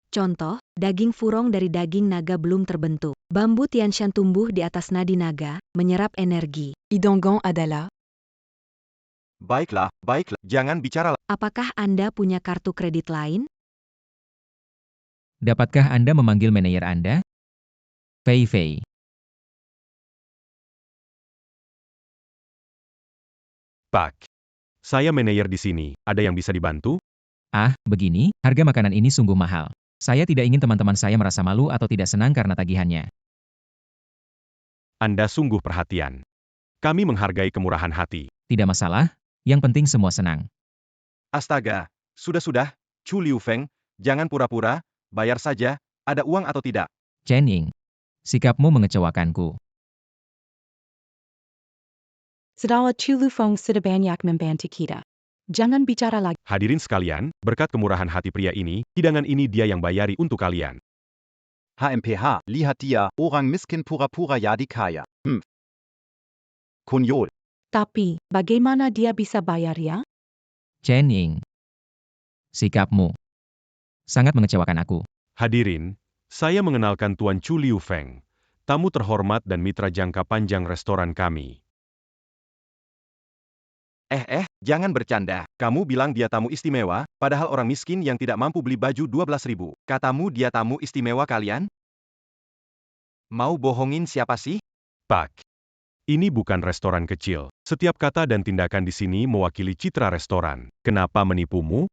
Contoh, daging furong dari daging naga belum terbentuk. Bambu tianshan tumbuh di atas nadi naga, menyerap energi. Idongan adalah Baiklah, jangan bicara. Apakah Anda punya kartu kredit lain? Dapatkah Anda memanggil manajer Anda? Fei. Pak. Saya manajer di sini, ada yang bisa dibantu? Ah, begini, harga makanan ini sungguh mahal. Saya tidak ingin teman-teman saya merasa malu atau tidak senang karena tagihannya. Anda sungguh perhatian. Kami menghargai kemurahan hati. Tidak masalah, yang penting semua senang. Astaga, sudah, Chu Liufeng, jangan pura-pura, bayar saja, ada uang atau tidak. Chen Ying, sikapmu mengecewakanku. Saudara Chulufong sudah banyak membantu kita. Jangan bicara lagi. Hadirin sekalian, berkat kemurahan hati pria ini, hidangan ini dia yang bayari untuk kalian. HMPH, lihat dia, orang miskin pura-pura jadi kaya. Konyol. Tapi, bagaimana dia bisa bayar ya? Chen Ying, sikapmu sangat mengecewakan aku. Hadirin, saya mengenalkan Tuan Chu Liufeng, tamu terhormat dan mitra jangka panjang restoran kami. Jangan bercanda. Kamu bilang dia tamu istimewa, padahal orang miskin yang tidak mampu beli baju 12.000. Katamu dia tamu istimewa kalian? Mau bohongin siapa sih? Pak. Ini bukan restoran kecil. Setiap kata dan tindakan di sini mewakili citra restoran. Kenapa menipumu?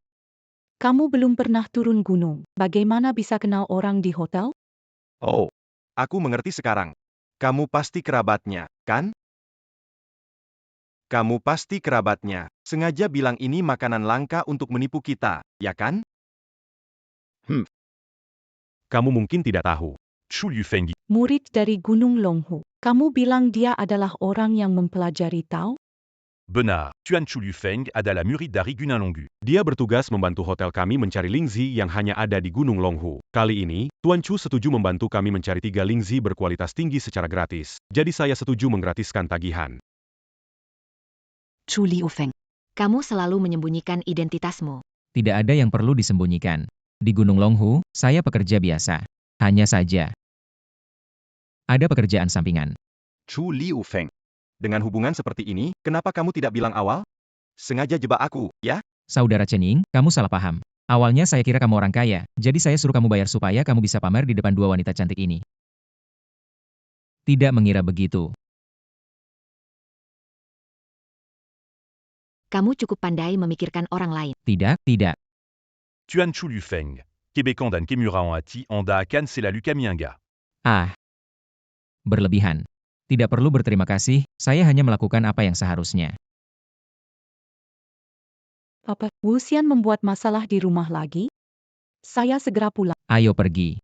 Kamu belum pernah turun gunung. Bagaimana bisa kenal orang di hotel? Oh, aku mengerti sekarang. Kamu pasti kerabatnya, kan? Kamu pasti kerabatnya. Sengaja bilang ini makanan langka untuk menipu kita, ya kan? Kamu mungkin tidak tahu. Chu Liufeng. Murid dari Gunung Longhu. Kamu bilang dia adalah orang yang mempelajari Tao? Benar, Tuan Chu Liufeng adalah murid dari Gunung Longhu. Dia bertugas membantu hotel kami mencari lingzi yang hanya ada di Gunung Longhu. Kali ini, Tuan Chu setuju membantu kami mencari 3 lingzi berkualitas tinggi secara gratis. Jadi saya setuju menggratiskan tagihan. Chu Liufeng. Kamu selalu menyembunyikan identitasmu. Tidak ada yang perlu disembunyikan. Di Gunung Longhu, saya pekerja biasa. Hanya saja, ada pekerjaan sampingan. Chu Liufeng. Dengan hubungan seperti ini, kenapa kamu tidak bilang awal? Sengaja jebak aku, ya? Saudara Chen Ying, kamu salah paham. Awalnya saya kira kamu orang kaya, jadi saya suruh kamu bayar supaya kamu bisa pamer di depan 2 wanita cantik ini. Tidak mengira begitu. Kamu cukup pandai memikirkan orang lain. Tidak. Tuan Chu Liufeng. Québécois dan Kemura en Hati, Anda akan selalu kami angga. Ah, berlebihan. Tidak perlu berterima kasih, saya hanya melakukan apa yang seharusnya. Papa, Wuxian membuat masalah di rumah lagi? Saya segera pulang. Ayo pergi.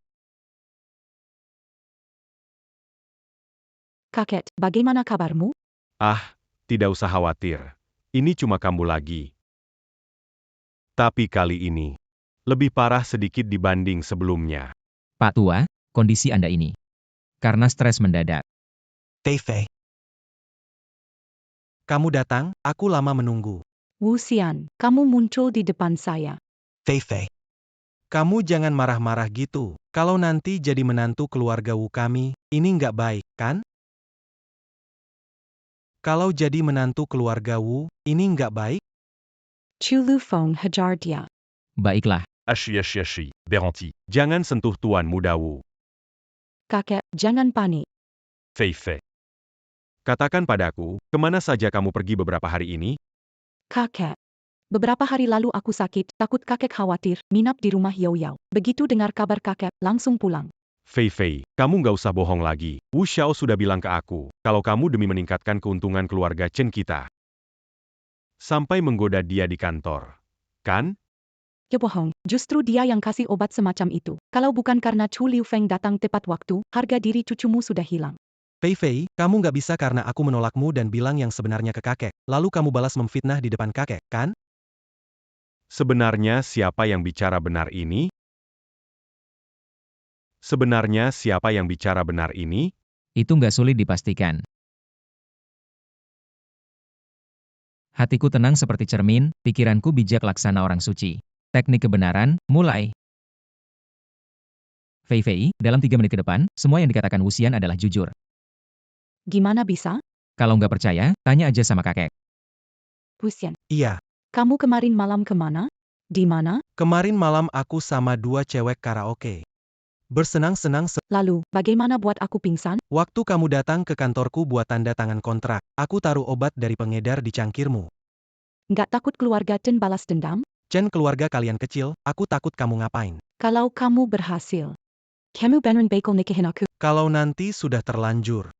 Kakek, bagaimana kabarmu? Ah, tidak usah khawatir. Ini cuma kambuh lagi. Tapi kali ini, lebih parah sedikit dibanding sebelumnya. Pak Tua, kondisi Anda ini. Karena stres mendadak. Fei. Kamu datang, aku lama menunggu. Wuxian, kamu muncul di depan saya. Fei. Kamu jangan marah-marah gitu. Kalau nanti jadi menantu keluarga Wu kami, ini nggak baik, kan? Kalau jadi menantu keluarga Wu, ini nggak baik? Chu Lufeng hajar dia. Baiklah, Ashi, Beranti. Jangan sentuh Tuan Muda Wu. Kakek, jangan panik. Fei Fei. Katakan padaku, kemana saja kamu pergi beberapa hari ini? Kakek. Beberapa hari lalu aku sakit, takut kakek khawatir, minap di rumah Yao Yao. Begitu dengar kabar kakek, langsung pulang. Fei Fei, kamu nggak usah bohong lagi. Wu Xiao sudah bilang ke aku, kalau kamu demi meningkatkan keuntungan keluarga Chen kita. Sampai menggoda dia di kantor. Kan? Ya bohong, justru dia yang kasih obat semacam itu. Kalau bukan karena Chu Liufeng datang tepat waktu, harga diri cucumu sudah hilang. Fei Fei, kamu nggak bisa karena aku menolakmu dan bilang yang sebenarnya ke kakek. Lalu kamu balas memfitnah di depan kakek, kan? Sebenarnya siapa yang bicara benar ini? Sebenarnya siapa yang bicara benar ini? itu nggak sulit dipastikan. Hatiku tenang seperti cermin, pikiranku bijak laksana orang suci. Teknik kebenaran, mulai. Fei Fei, dalam 3 menit ke depan, semua yang dikatakan Wuxian adalah jujur. Gimana bisa? Kalau nggak percaya, tanya aja sama kakek. Wuxian, Iya, kamu kemarin malam kemana? Di mana? kemarin malam aku sama 2 cewek karaoke. Bersenang-senang Lalu, bagaimana buat aku pingsan? waktu kamu datang ke kantorku buat tanda tangan kontrak. Aku taruh obat dari pengedar di cangkirmu. Nggak takut keluarga Chen balas dendam? Chen keluarga kalian kecil, aku takut kamu ngapain. Kalau kamu berhasil. Kamu beneran bakal nikahin aku? Kalau nanti sudah terlanjur.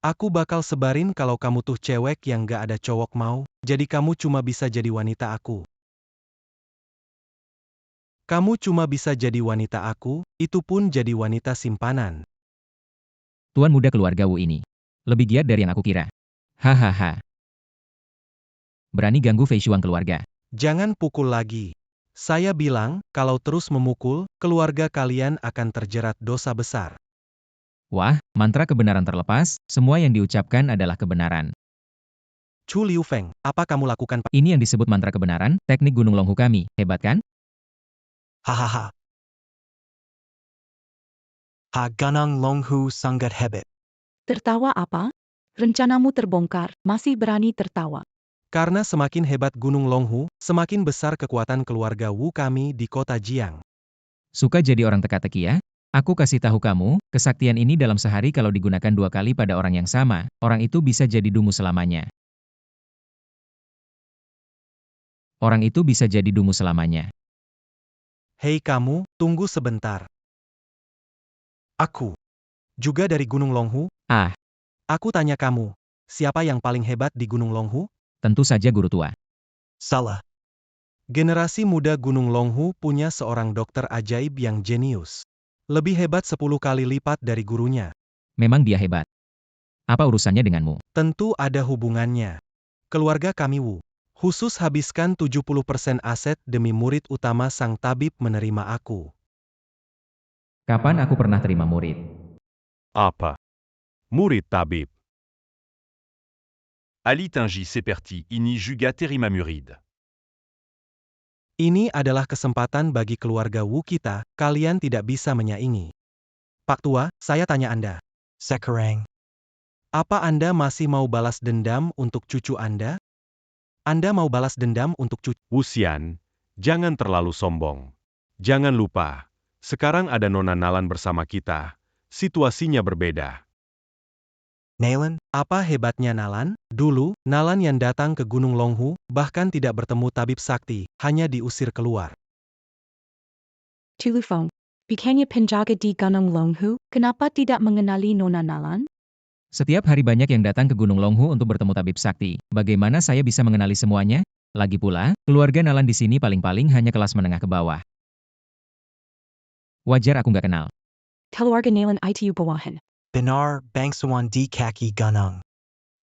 Aku bakal sebarin kalau kamu tuh cewek yang gak ada cowok mau, jadi kamu cuma bisa jadi wanita aku. Kamu cuma bisa jadi wanita aku, itu pun jadi wanita simpanan. Tuan muda keluarga Wu ini. Lebih giat dari yang aku kira. Hahaha. Berani ganggu Fei Shuang keluarga. Jangan pukul lagi. Saya bilang, kalau terus memukul, keluarga kalian akan terjerat dosa besar. Wah, mantra kebenaran terlepas, semua yang diucapkan adalah kebenaran. Chu Liufeng, apa kamu lakukan? Ini yang disebut mantra kebenaran, teknik Gunung Longhu kami. Hebat kan? Hahaha. Ha Gunung Longhu Sangat Hebet. Tertawa apa? Rencanamu terbongkar, masih berani tertawa. Karena semakin hebat Gunung Longhu, semakin besar kekuatan keluarga Wu kami di kota Jiang. Suka jadi orang teka-teki ya? Aku kasih tahu kamu, kesaktian ini dalam sehari kalau digunakan 2 kali pada orang yang sama, orang itu bisa jadi dungu selamanya. Orang itu bisa jadi dungu selamanya. Hei kamu, tunggu sebentar. Aku juga dari Gunung Longhu. Ah, Aku tanya kamu, siapa yang paling hebat di Gunung Longhu? tentu saja guru tua. Salah. Generasi muda Gunung Longhu punya seorang dokter ajaib yang jenius. Lebih hebat 10 kali lipat dari gurunya. Memang dia hebat. Apa urusannya denganmu? Tentu ada hubungannya. Keluarga kami Wu khusus habiskan 70% aset demi murid utama sang tabib menerima aku. Kapan aku pernah terima murid? Apa? Murid tabib. Ali Tingi Seperti Ini Juga Terima Murid. Ini adalah kesempatan bagi keluarga Wu kita, kalian tidak bisa menyaingi. Pak Tua, saya tanya Anda. Sekarang. Apa Anda masih mau balas dendam untuk cucu Anda? Anda mau balas dendam untuk cucu? Wuxian, jangan terlalu sombong. Jangan lupa, sekarang ada Nona Nalan bersama kita. Situasinya berbeda. Nalan. Apa hebatnya Nalan? Dulu, Nalan yang datang ke Gunung Longhu, bahkan tidak bertemu tabib sakti, hanya diusir keluar. Chu Lufeng, bukannya penjaga di Gunung Longhu, kenapa tidak mengenali Nona Nalan? Setiap hari banyak yang datang ke Gunung Longhu untuk bertemu tabib sakti. Bagaimana saya bisa mengenali semuanya? Lagi pula, keluarga Nalan di sini paling-paling hanya kelas menengah ke bawah. Wajar aku nggak kenal. Keluarga Nalan itu bawahan. Benar Bangsawan di Kaki Gunung.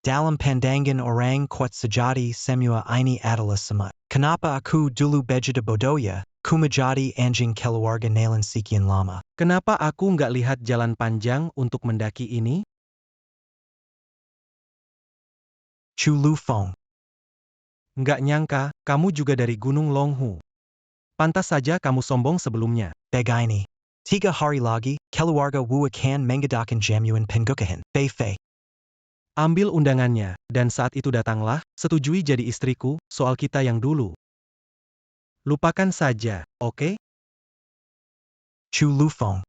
Dalam pandangan orang kuat sejati semua ini adalah sama. Kenapa aku dulu bejada bodohnya, ku menjadi anjing keluarga Nalan sekian lama. Kenapa aku nggak lihat jalan panjang untuk mendaki ini? Chu Lufeng. Nggak nyangka, kamu juga dari Gunung Longhu. Pantas saja kamu sombong sebelumnya. Begini. 3 hari lagi, keluarga Wu akan mengadakan jamuan pengukuhan. Fei Fei. Ambil undangannya, dan saat itu datanglah, setujui jadi istriku, soal kita yang dulu. Lupakan saja, oke? Chu Lufeng.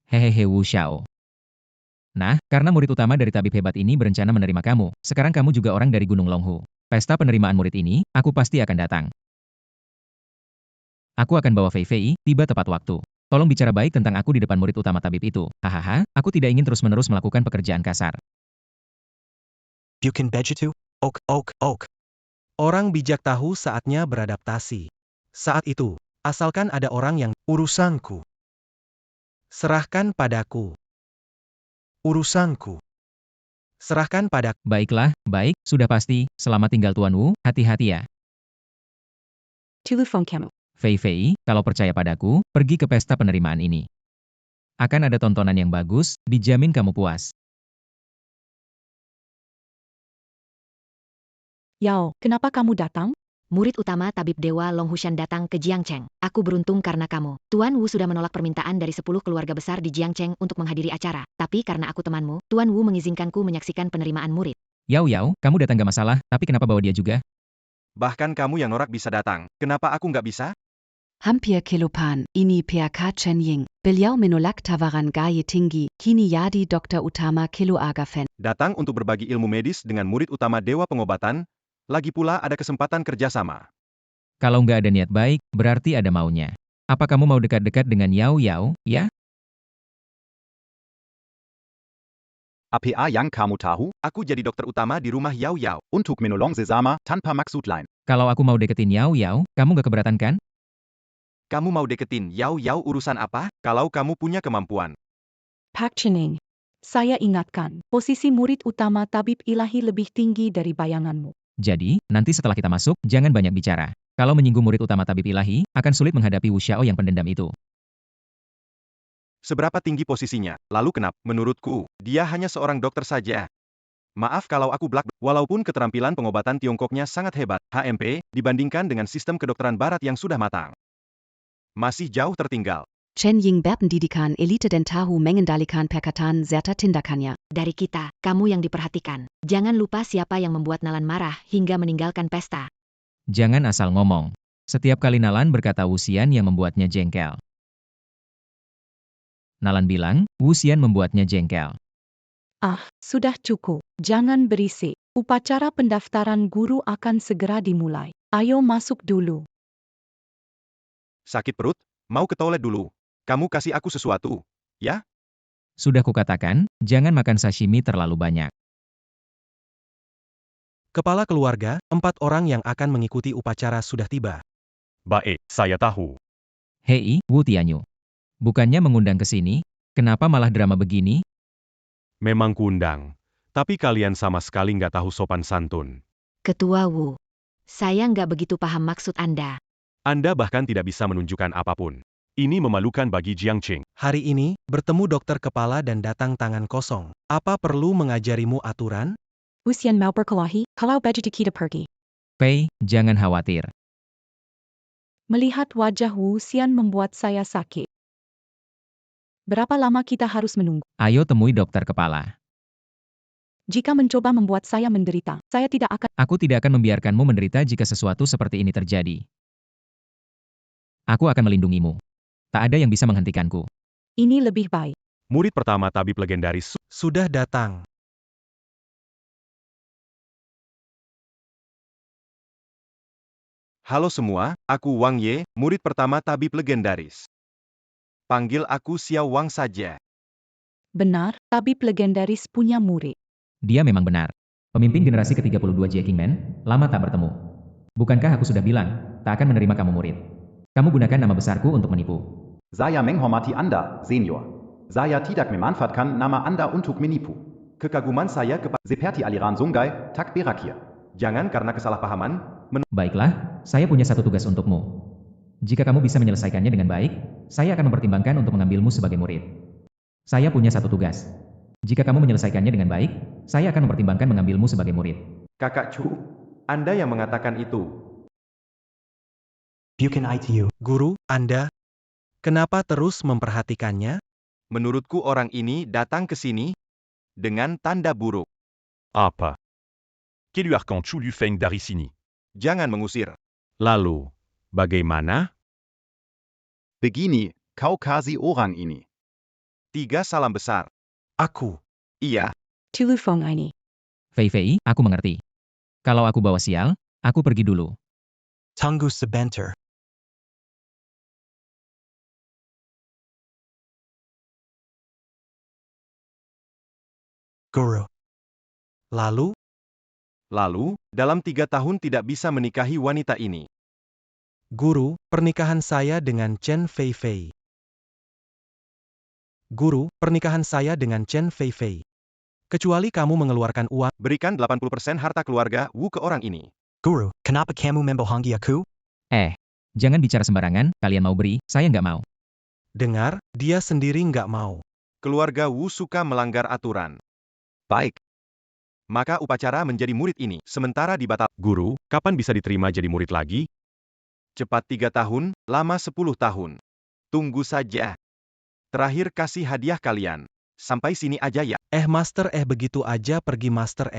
Hehehe Wu Xiao. Nah, karena murid utama dari tabib hebat ini berencana menerima kamu, sekarang kamu juga orang dari Gunung Longhu. Pesta penerimaan murid ini, aku pasti akan datang. Aku akan bawa Fei Fei, tiba tepat waktu. Tolong bicara baik tentang aku di depan murid utama tabib itu. Hahaha, aku tidak ingin terus-menerus melakukan pekerjaan kasar. Bukan begitu? Ok. Orang bijak tahu saatnya beradaptasi. Saat itu, asalkan ada orang yang urusanku. Serahkan padaku. Urusanku. Serahkan padaku. Baiklah, baik, sudah pasti. Selamat tinggal Tuan Wu, hati-hati ya. Tu Lufeng kamu. Fei Fei, kalau percaya padaku, pergi ke pesta penerimaan ini. Akan ada tontonan yang bagus, dijamin kamu puas. Yao, kenapa kamu datang? Murid utama tabib dewa Long Hushan datang ke Jiangcheng. Aku beruntung karena kamu. Tuan Wu sudah menolak permintaan dari 10 keluarga besar di Jiangcheng untuk menghadiri acara. Tapi karena aku temanmu, Tuan Wu mengizinkanku menyaksikan penerimaan murid. Yao, kamu datang gak masalah, tapi kenapa bawa dia juga? Bahkan kamu yang norak bisa datang. Kenapa aku nggak bisa? Hampir Kilopan, ini PRK Chen Ying, beliau menolak tawaran Gaye tinggi, kini jadi dokter utama Kilo Agafen. Datang untuk berbagi ilmu medis dengan murid utama Dewa Pengobatan, lagi pula ada kesempatan kerjasama. Kalau nggak ada niat baik, berarti ada maunya. Apa kamu mau dekat-dekat dengan Yao, ya? APA yang kamu tahu, Aku jadi dokter utama di rumah Yao Yao. untuk menolong sesama tanpa maksud lain. Kalau aku mau deketin Yao, kamu nggak keberatan kan? Kamu mau deketin Yao Yao urusan apa? Kalau kamu punya kemampuan. Pak Chening. Saya ingatkan, posisi murid utama tabib ilahi lebih tinggi dari bayanganmu. Jadi, nanti setelah kita masuk, jangan banyak bicara. Kalau menyinggung murid utama tabib ilahi, akan sulit menghadapi Wu Xiao yang pendendam itu. Seberapa tinggi posisinya? Lalu kenapa? Menurutku, dia hanya seorang dokter saja. Maaf kalau aku belak, walaupun keterampilan pengobatan Tiongkoknya sangat hebat, HMP, dibandingkan dengan sistem kedokteran barat yang sudah matang. Masih jauh tertinggal. Chen Ying Berpendidikan Elite dan Tahu Mengendalikan Perkataan serta Tindakannya. Dari kita, kamu yang diperhatikan. Jangan lupa siapa yang membuat Nalan marah hingga meninggalkan pesta. Jangan asal ngomong. Setiap kali Nalan berkata Wu Xian yang membuatnya jengkel. Nalan bilang, Wu Xian membuatnya jengkel. Ah, sudah cukup. Jangan berisik. Upacara pendaftaran guru akan segera dimulai. Ayo masuk dulu. Sakit perut? Mau ke toilet dulu. Kamu kasih aku sesuatu, ya? Sudah kukatakan, jangan makan sashimi terlalu banyak. Kepala keluarga, 4 orang yang akan mengikuti upacara sudah tiba. Baik, saya tahu. Hei, Wu Tianyu. Bukannya mengundang ke sini, kenapa malah drama begini? Memang kundang. Tapi kalian sama sekali nggak tahu sopan santun. Ketua Wu. Saya nggak begitu paham maksud Anda. Anda bahkan tidak bisa menunjukkan apapun. Ini memalukan bagi Jiangcheng. Hari ini, bertemu dokter kepala dan datang tangan kosong. Apa perlu mengajarimu aturan? Usian mau berkelahi, kalau baju kita pergi. Fei, jangan khawatir. Melihat wajah Wu Xian membuat saya sakit. Berapa lama kita harus menunggu? Ayo temui dokter kepala. Jika mencoba membuat saya menderita, saya tidak akan. Aku tidak akan membiarkanmu menderita jika sesuatu seperti ini terjadi. Aku akan melindungimu. Tak ada yang bisa menghentikanku. Ini lebih baik. Murid pertama tabib legendaris Sudah datang. Halo semua, aku Wang Ye, murid pertama tabib legendaris. Panggil aku Xiao Wang saja. Benar, tabib legendaris punya murid. Dia memang benar. Pemimpin generasi ke-32 Jie Kingman, lama tak bertemu. Bukankah aku sudah bilang, tak akan menerima kamu murid. Kamu gunakan nama besarku untuk menipu. Saya menghormati Anda, senior. Saya tidak memanfaatkan nama Anda untuk menipu. Kekaguman saya kepada Seperti aliran sungai, tak berakhir. jangan karena kesalahpahaman, Baiklah, saya punya satu tugas untukmu. Jika kamu bisa menyelesaikannya dengan baik, saya akan mempertimbangkan untuk mengambilmu sebagai murid. Saya punya satu tugas. Jika kamu menyelesaikannya dengan baik, saya akan mempertimbangkan mengambilmu sebagai murid. Kakak Chu, Anda yang mengatakan itu. Bukan itu. Guru, Anda, kenapa terus memperhatikannya? Menurutku orang ini datang ke sini dengan tanda buruk. Apa? Keluarkan Chu Lu Feng dari sini. Jangan mengusir. Lalu, bagaimana? Begini, kau kasih orang ini. 3 salam besar. Aku. Iya, Tulu Fong ini. Fei Fei, aku mengerti. Kalau aku bawa sial, aku pergi dulu. Tunggu sebentar. Guru. Lalu, dalam 3 tahun tidak bisa menikahi wanita ini. Guru, pernikahan saya dengan Chen Fei Fei. Guru, pernikahan saya dengan Chen Fei Fei. Kecuali kamu mengeluarkan uang, Berikan 80% harta keluarga Wu ke orang ini. Guru, kenapa kamu membohongi aku? Jangan bicara sembarangan, kalian mau beri, saya nggak mau. dengar, dia sendiri nggak mau. Keluarga Wu suka melanggar aturan. Baik, Maka upacara menjadi murid ini sementara dibatal. Guru, kapan bisa diterima jadi murid lagi? Cepat 3 tahun, lama 10 tahun. Tunggu saja. Terakhir kasih hadiah kalian. Sampai sini aja ya. Master begitu aja pergi Master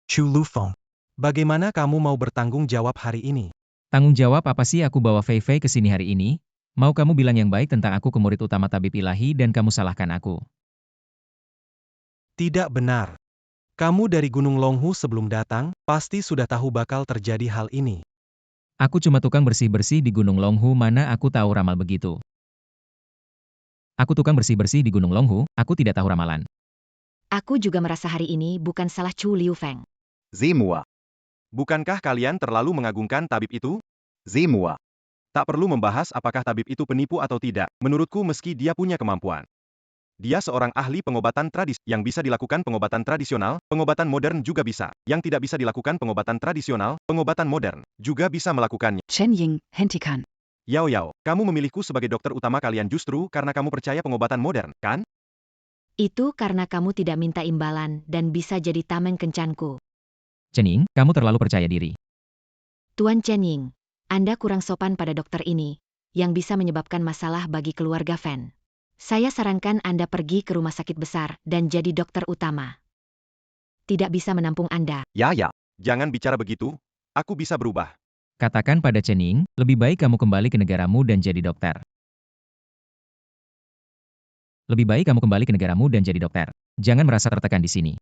Chu Lufeng. Bagaimana kamu mau bertanggung jawab hari ini? Tanggung jawab apa sih aku bawa Fei Fei ke sini hari ini? Mau kamu bilang yang baik tentang aku ke murid utama tabib ilahi dan kamu salahkan aku. Tidak benar. Kamu dari Gunung Longhu sebelum datang, pasti sudah tahu bakal terjadi hal ini. Aku cuma tukang bersih-bersih di Gunung Longhu, mana aku tahu ramal begitu. Aku tukang bersih-bersih di Gunung Longhu, aku tidak tahu ramalan. Aku juga merasa hari ini bukan salah Chu Liu Feng. Semua. Bukankah kalian terlalu mengagungkan tabib itu? Semua. Tak perlu membahas apakah tabib itu penipu atau tidak, menurutku meski dia punya kemampuan. Dia seorang ahli pengobatan tradisi, yang bisa dilakukan pengobatan tradisional, pengobatan modern juga bisa. Yang tidak bisa dilakukan pengobatan tradisional, pengobatan modern, juga bisa melakukannya. Chen Ying, hentikan. Yao Yao, kamu memilihku sebagai dokter utama kalian justru karena kamu percaya pengobatan modern, kan? Itu karena kamu tidak minta imbalan dan bisa jadi tameng kencanku. Chen Ying, kamu terlalu percaya diri. Tuan Chen Ying, Anda kurang sopan pada dokter ini, yang bisa menyebabkan masalah bagi keluarga Fan. Saya sarankan Anda pergi ke rumah sakit besar dan jadi dokter utama. Tidak bisa menampung Anda. Ya. Jangan bicara begitu, aku bisa berubah. Katakan pada Chen Ying, lebih baik kamu kembali ke negaramu dan jadi dokter. Lebih baik kamu kembali ke negaramu dan jadi dokter. Jangan merasa tertekan di sini.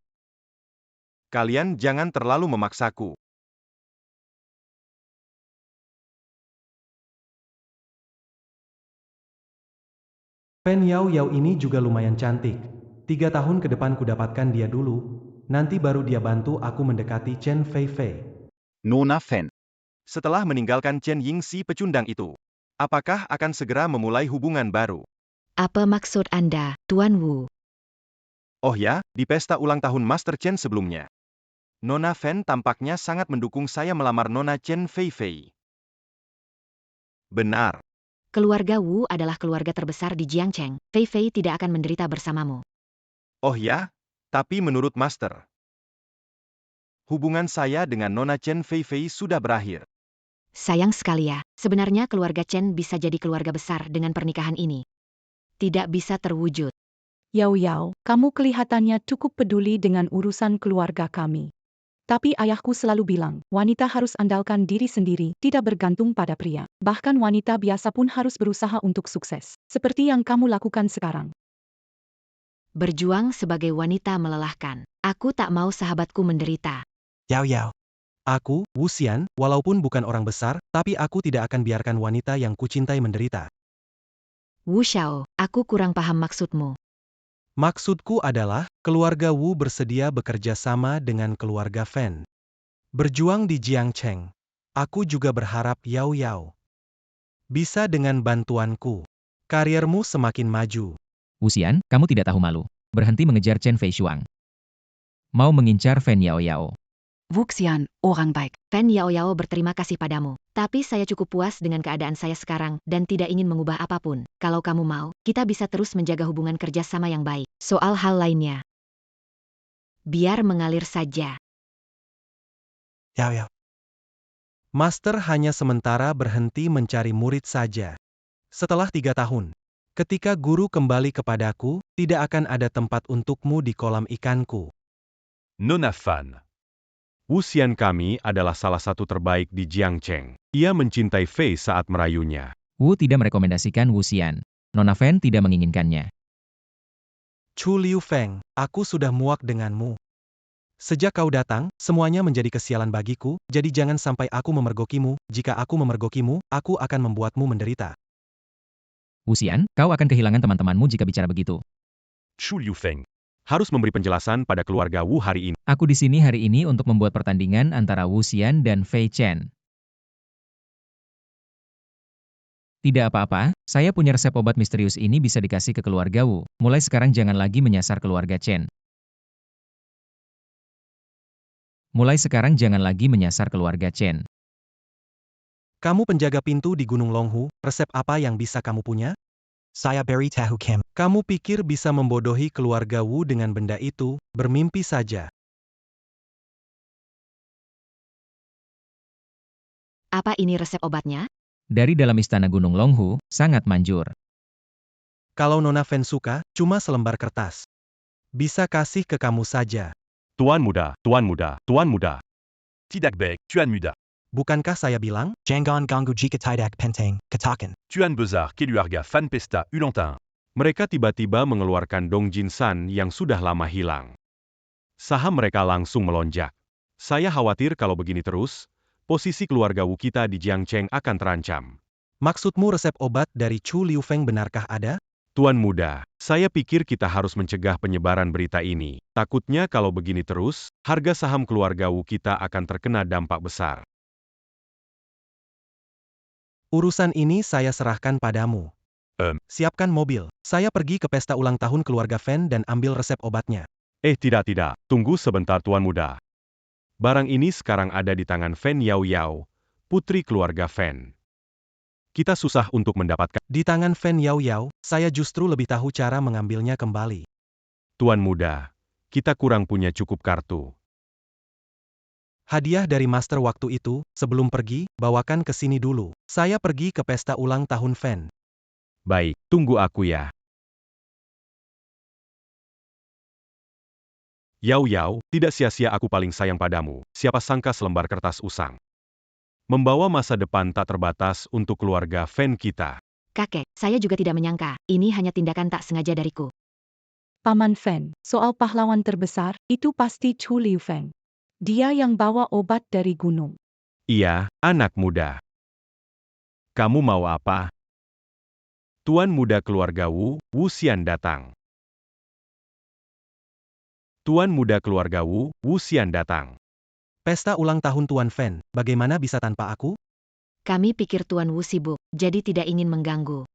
Kalian jangan terlalu memaksaku. Fen Yao Yao ini juga lumayan cantik. 3 tahun ke depan ku dapatkan dia dulu, nanti baru dia bantu aku mendekati Chen Fei Fei. Nona Fen. Setelah meninggalkan Chen Ying si pecundang itu, apakah akan segera memulai hubungan baru? Apa maksud Anda, Tuan Wu? Oh ya, di pesta ulang tahun Master Chen sebelumnya. Nona Fen tampaknya sangat mendukung saya melamar Nona Chen Fei Fei. Benar. Keluarga Wu adalah keluarga terbesar di Jiangcheng. Fei Fei tidak akan menderita bersamamu. Oh ya? Tapi menurut Master, hubungan saya dengan Nona Chen Fei Fei sudah berakhir. Sayang sekali ya, sebenarnya keluarga Chen bisa jadi keluarga besar dengan pernikahan ini. Tidak bisa terwujud. Yao Yao, kamu kelihatannya cukup peduli dengan urusan keluarga kami. Tapi ayahku selalu bilang, wanita harus andalkan diri sendiri, tidak bergantung pada pria. Bahkan wanita biasa pun harus berusaha untuk sukses. Seperti yang kamu lakukan sekarang. Berjuang sebagai wanita melelahkan. Aku tak mau sahabatku menderita. Yao Yao. Aku, Wu Xian, walaupun bukan orang besar, tapi aku tidak akan biarkan wanita yang kucintai menderita. Wu Xiao, aku kurang paham maksudmu. Maksudku adalah, keluarga Wu bersedia bekerja sama dengan keluarga Fen. Berjuang di Jiangcheng. Aku juga berharap Yao Yao bisa dengan bantuanku. Kariermu semakin maju. Wu Xian, kamu tidak tahu malu. Berhenti mengejar Chen Fei Shuang. Mau mengincar Fen Yao Yao. Wuxian, orang baik. Fan Yao Yao berterima kasih padamu. Tapi saya cukup puas dengan keadaan saya sekarang dan tidak ingin mengubah apapun. Kalau kamu mau, kita bisa terus menjaga hubungan kerjasama yang baik. Soal hal lainnya, biar mengalir saja. Yao Yao. Master hanya sementara berhenti mencari murid saja. Setelah 3 tahun, ketika guru kembali kepadaku, tidak akan ada tempat untukmu di kolam ikanku. Nona Fan. Wuxian kami adalah salah satu terbaik di Jiangcheng. Ia mencintai Fei saat merayunya. Wu tidak merekomendasikan Wuxian. Nona Fan tidak menginginkannya. Chu Liu Feng, aku sudah muak denganmu. Sejak kau datang, semuanya menjadi kesialan bagiku, jadi jangan sampai aku memergokimu. Jika aku memergokimu, aku akan membuatmu menderita. Wuxian, kau akan kehilangan teman-temanmu jika bicara begitu. Chu Liufeng. Harus memberi penjelasan pada keluarga Wu hari ini. Aku di sini hari ini untuk membuat pertandingan antara Wuxian dan Fei Chen. Tidak apa-apa, saya punya resep obat misterius ini bisa dikasih ke keluarga Wu. Mulai sekarang jangan lagi menyasar keluarga Chen. Mulai sekarang jangan lagi menyasar keluarga Chen. Kamu penjaga pintu di Gunung Longhu, resep apa yang bisa kamu punya? Saya beritahu kamu. Kamu pikir bisa membodohi keluarga Wu dengan benda itu? Bermimpi saja. Apa ini resep obatnya? Dari dalam istana Gunung Longhu, sangat manjur. Kalau Nona Fen suka, cuma selembar kertas. Bisa kasih ke kamu saja. Tuan muda, tuan muda, tuan muda. Tidak baik, Tuan Muda. Bukankah saya bilang? Jangan ganggu jika tidak penting, katakan. Tuan Besar Keluarga Fan Pesta Ulantan. Mereka tiba-tiba mengeluarkan Dong Jinsan yang sudah lama hilang. Saham mereka langsung melonjak. Saya khawatir kalau begini terus, posisi keluarga Wu kita di Jiangcheng akan terancam. Maksudmu resep obat dari Chu Liu Feng benarkah ada? Tuan muda, saya pikir kita harus mencegah penyebaran berita ini. Takutnya kalau begini terus, harga saham keluarga Wu kita akan terkena dampak besar. Urusan ini saya serahkan padamu. Siapkan mobil. Saya pergi ke pesta ulang tahun keluarga Fen dan ambil resep obatnya. Tidak. Tunggu sebentar tuan muda. Barang ini sekarang ada di tangan Fen Yao Yao, putri keluarga Fen. Kita susah untuk mendapatkan. Di tangan Fen Yao Yao, saya justru lebih tahu cara mengambilnya kembali. Tuan muda, kita kurang punya cukup kartu. Hadiah dari master waktu itu, sebelum pergi, bawakan ke sini dulu. Saya pergi ke pesta ulang tahun Fen. Baik, tunggu aku ya. Yao Yao, tidak sia-sia aku paling sayang padamu. Siapa sangka selembar kertas usang. Membawa masa depan tak terbatas untuk keluarga Fen kita. Kakek, saya juga tidak menyangka. Ini hanya tindakan tak sengaja dariku. Paman Fen, soal pahlawan terbesar, itu pasti Chu Liu Feng. Dia yang bawa obat dari gunung. Iya, anak muda. Kamu mau apa? Tuan muda keluarga Wu, Wuxian datang. Tuan muda keluarga Wu, Wuxian datang. Pesta ulang tahun Tuan Fen, bagaimana bisa tanpa aku? Kami pikir Tuan Wu sibuk, jadi tidak ingin mengganggu.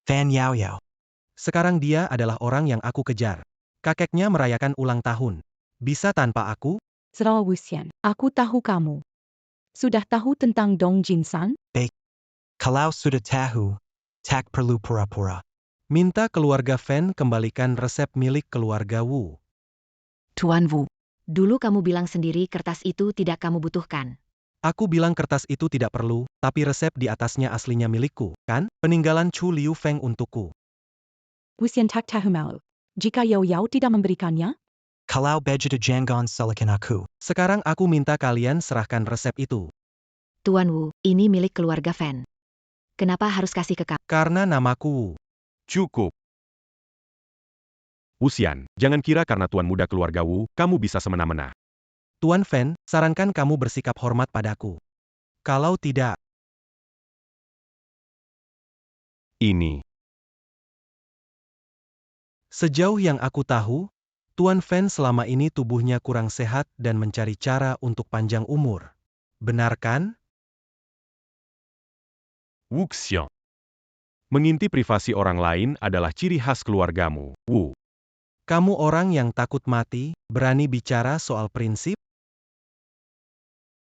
Fan Yao Yao. Sekarang dia adalah orang yang aku kejar. Kakeknya merayakan ulang tahun. Bisa tanpa aku? Zhao Wuxian, aku tahu kamu. Sudah tahu tentang Dong Jinsan? Kalau sudah tahu, tak perlu pura-pura. Minta keluarga Fen kembalikan resep milik keluarga Wu. Tuan Wu. Dulu kamu bilang sendiri kertas itu tidak kamu butuhkan. Aku bilang kertas itu tidak perlu, tapi resep di atasnya aslinya milikku, kan? Peninggalan Chu Liu Feng untukku. Wuxian tak tahu mau. Jika Yao Yao tidak memberikannya? Kalau begitu jangan salahkan aku. Sekarang aku minta kalian serahkan resep itu. Tuan Wu, ini milik keluarga Fen. Kenapa harus kasih ke kamu? Karena namaku Wu. Cukup. Wuxian, jangan kira karena tuan muda keluarga Wu, kamu bisa semena-mena. Tuan Fen, sarankan kamu bersikap hormat padaku. Kalau tidak, Ini. sejauh yang aku tahu, Tuan Fen selama ini tubuhnya kurang sehat dan mencari cara untuk panjang umur. Benar kan? Wuxian. Mengintip privasi orang lain adalah ciri khas keluargamu, Wu. Kamu orang yang takut mati, berani bicara soal prinsip?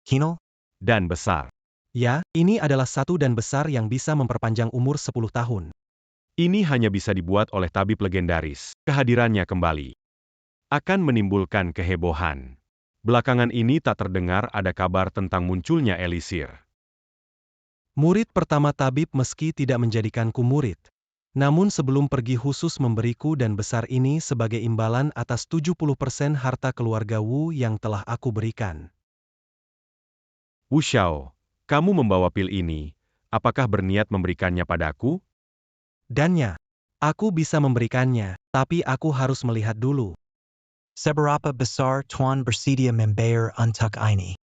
Hinal? Dan besar. Ya, ini adalah satu dan besar yang bisa memperpanjang umur 10 tahun. Ini hanya bisa dibuat oleh tabib legendaris. Kehadirannya kembali akan menimbulkan kehebohan. Belakangan ini tak terdengar ada kabar tentang munculnya elisir. Murid pertama tabib meski tidak menjadikanku murid. Namun sebelum pergi khusus memberiku dan besar ini sebagai imbalan atas 70% harta keluarga Wu yang telah aku berikan. Wu Xiao, kamu membawa pil ini, apakah berniat memberikannya padaku? Dannya, aku bisa memberikannya, tapi aku harus melihat dulu. Seberapa besar Tuan bersedia membayar untuk ini?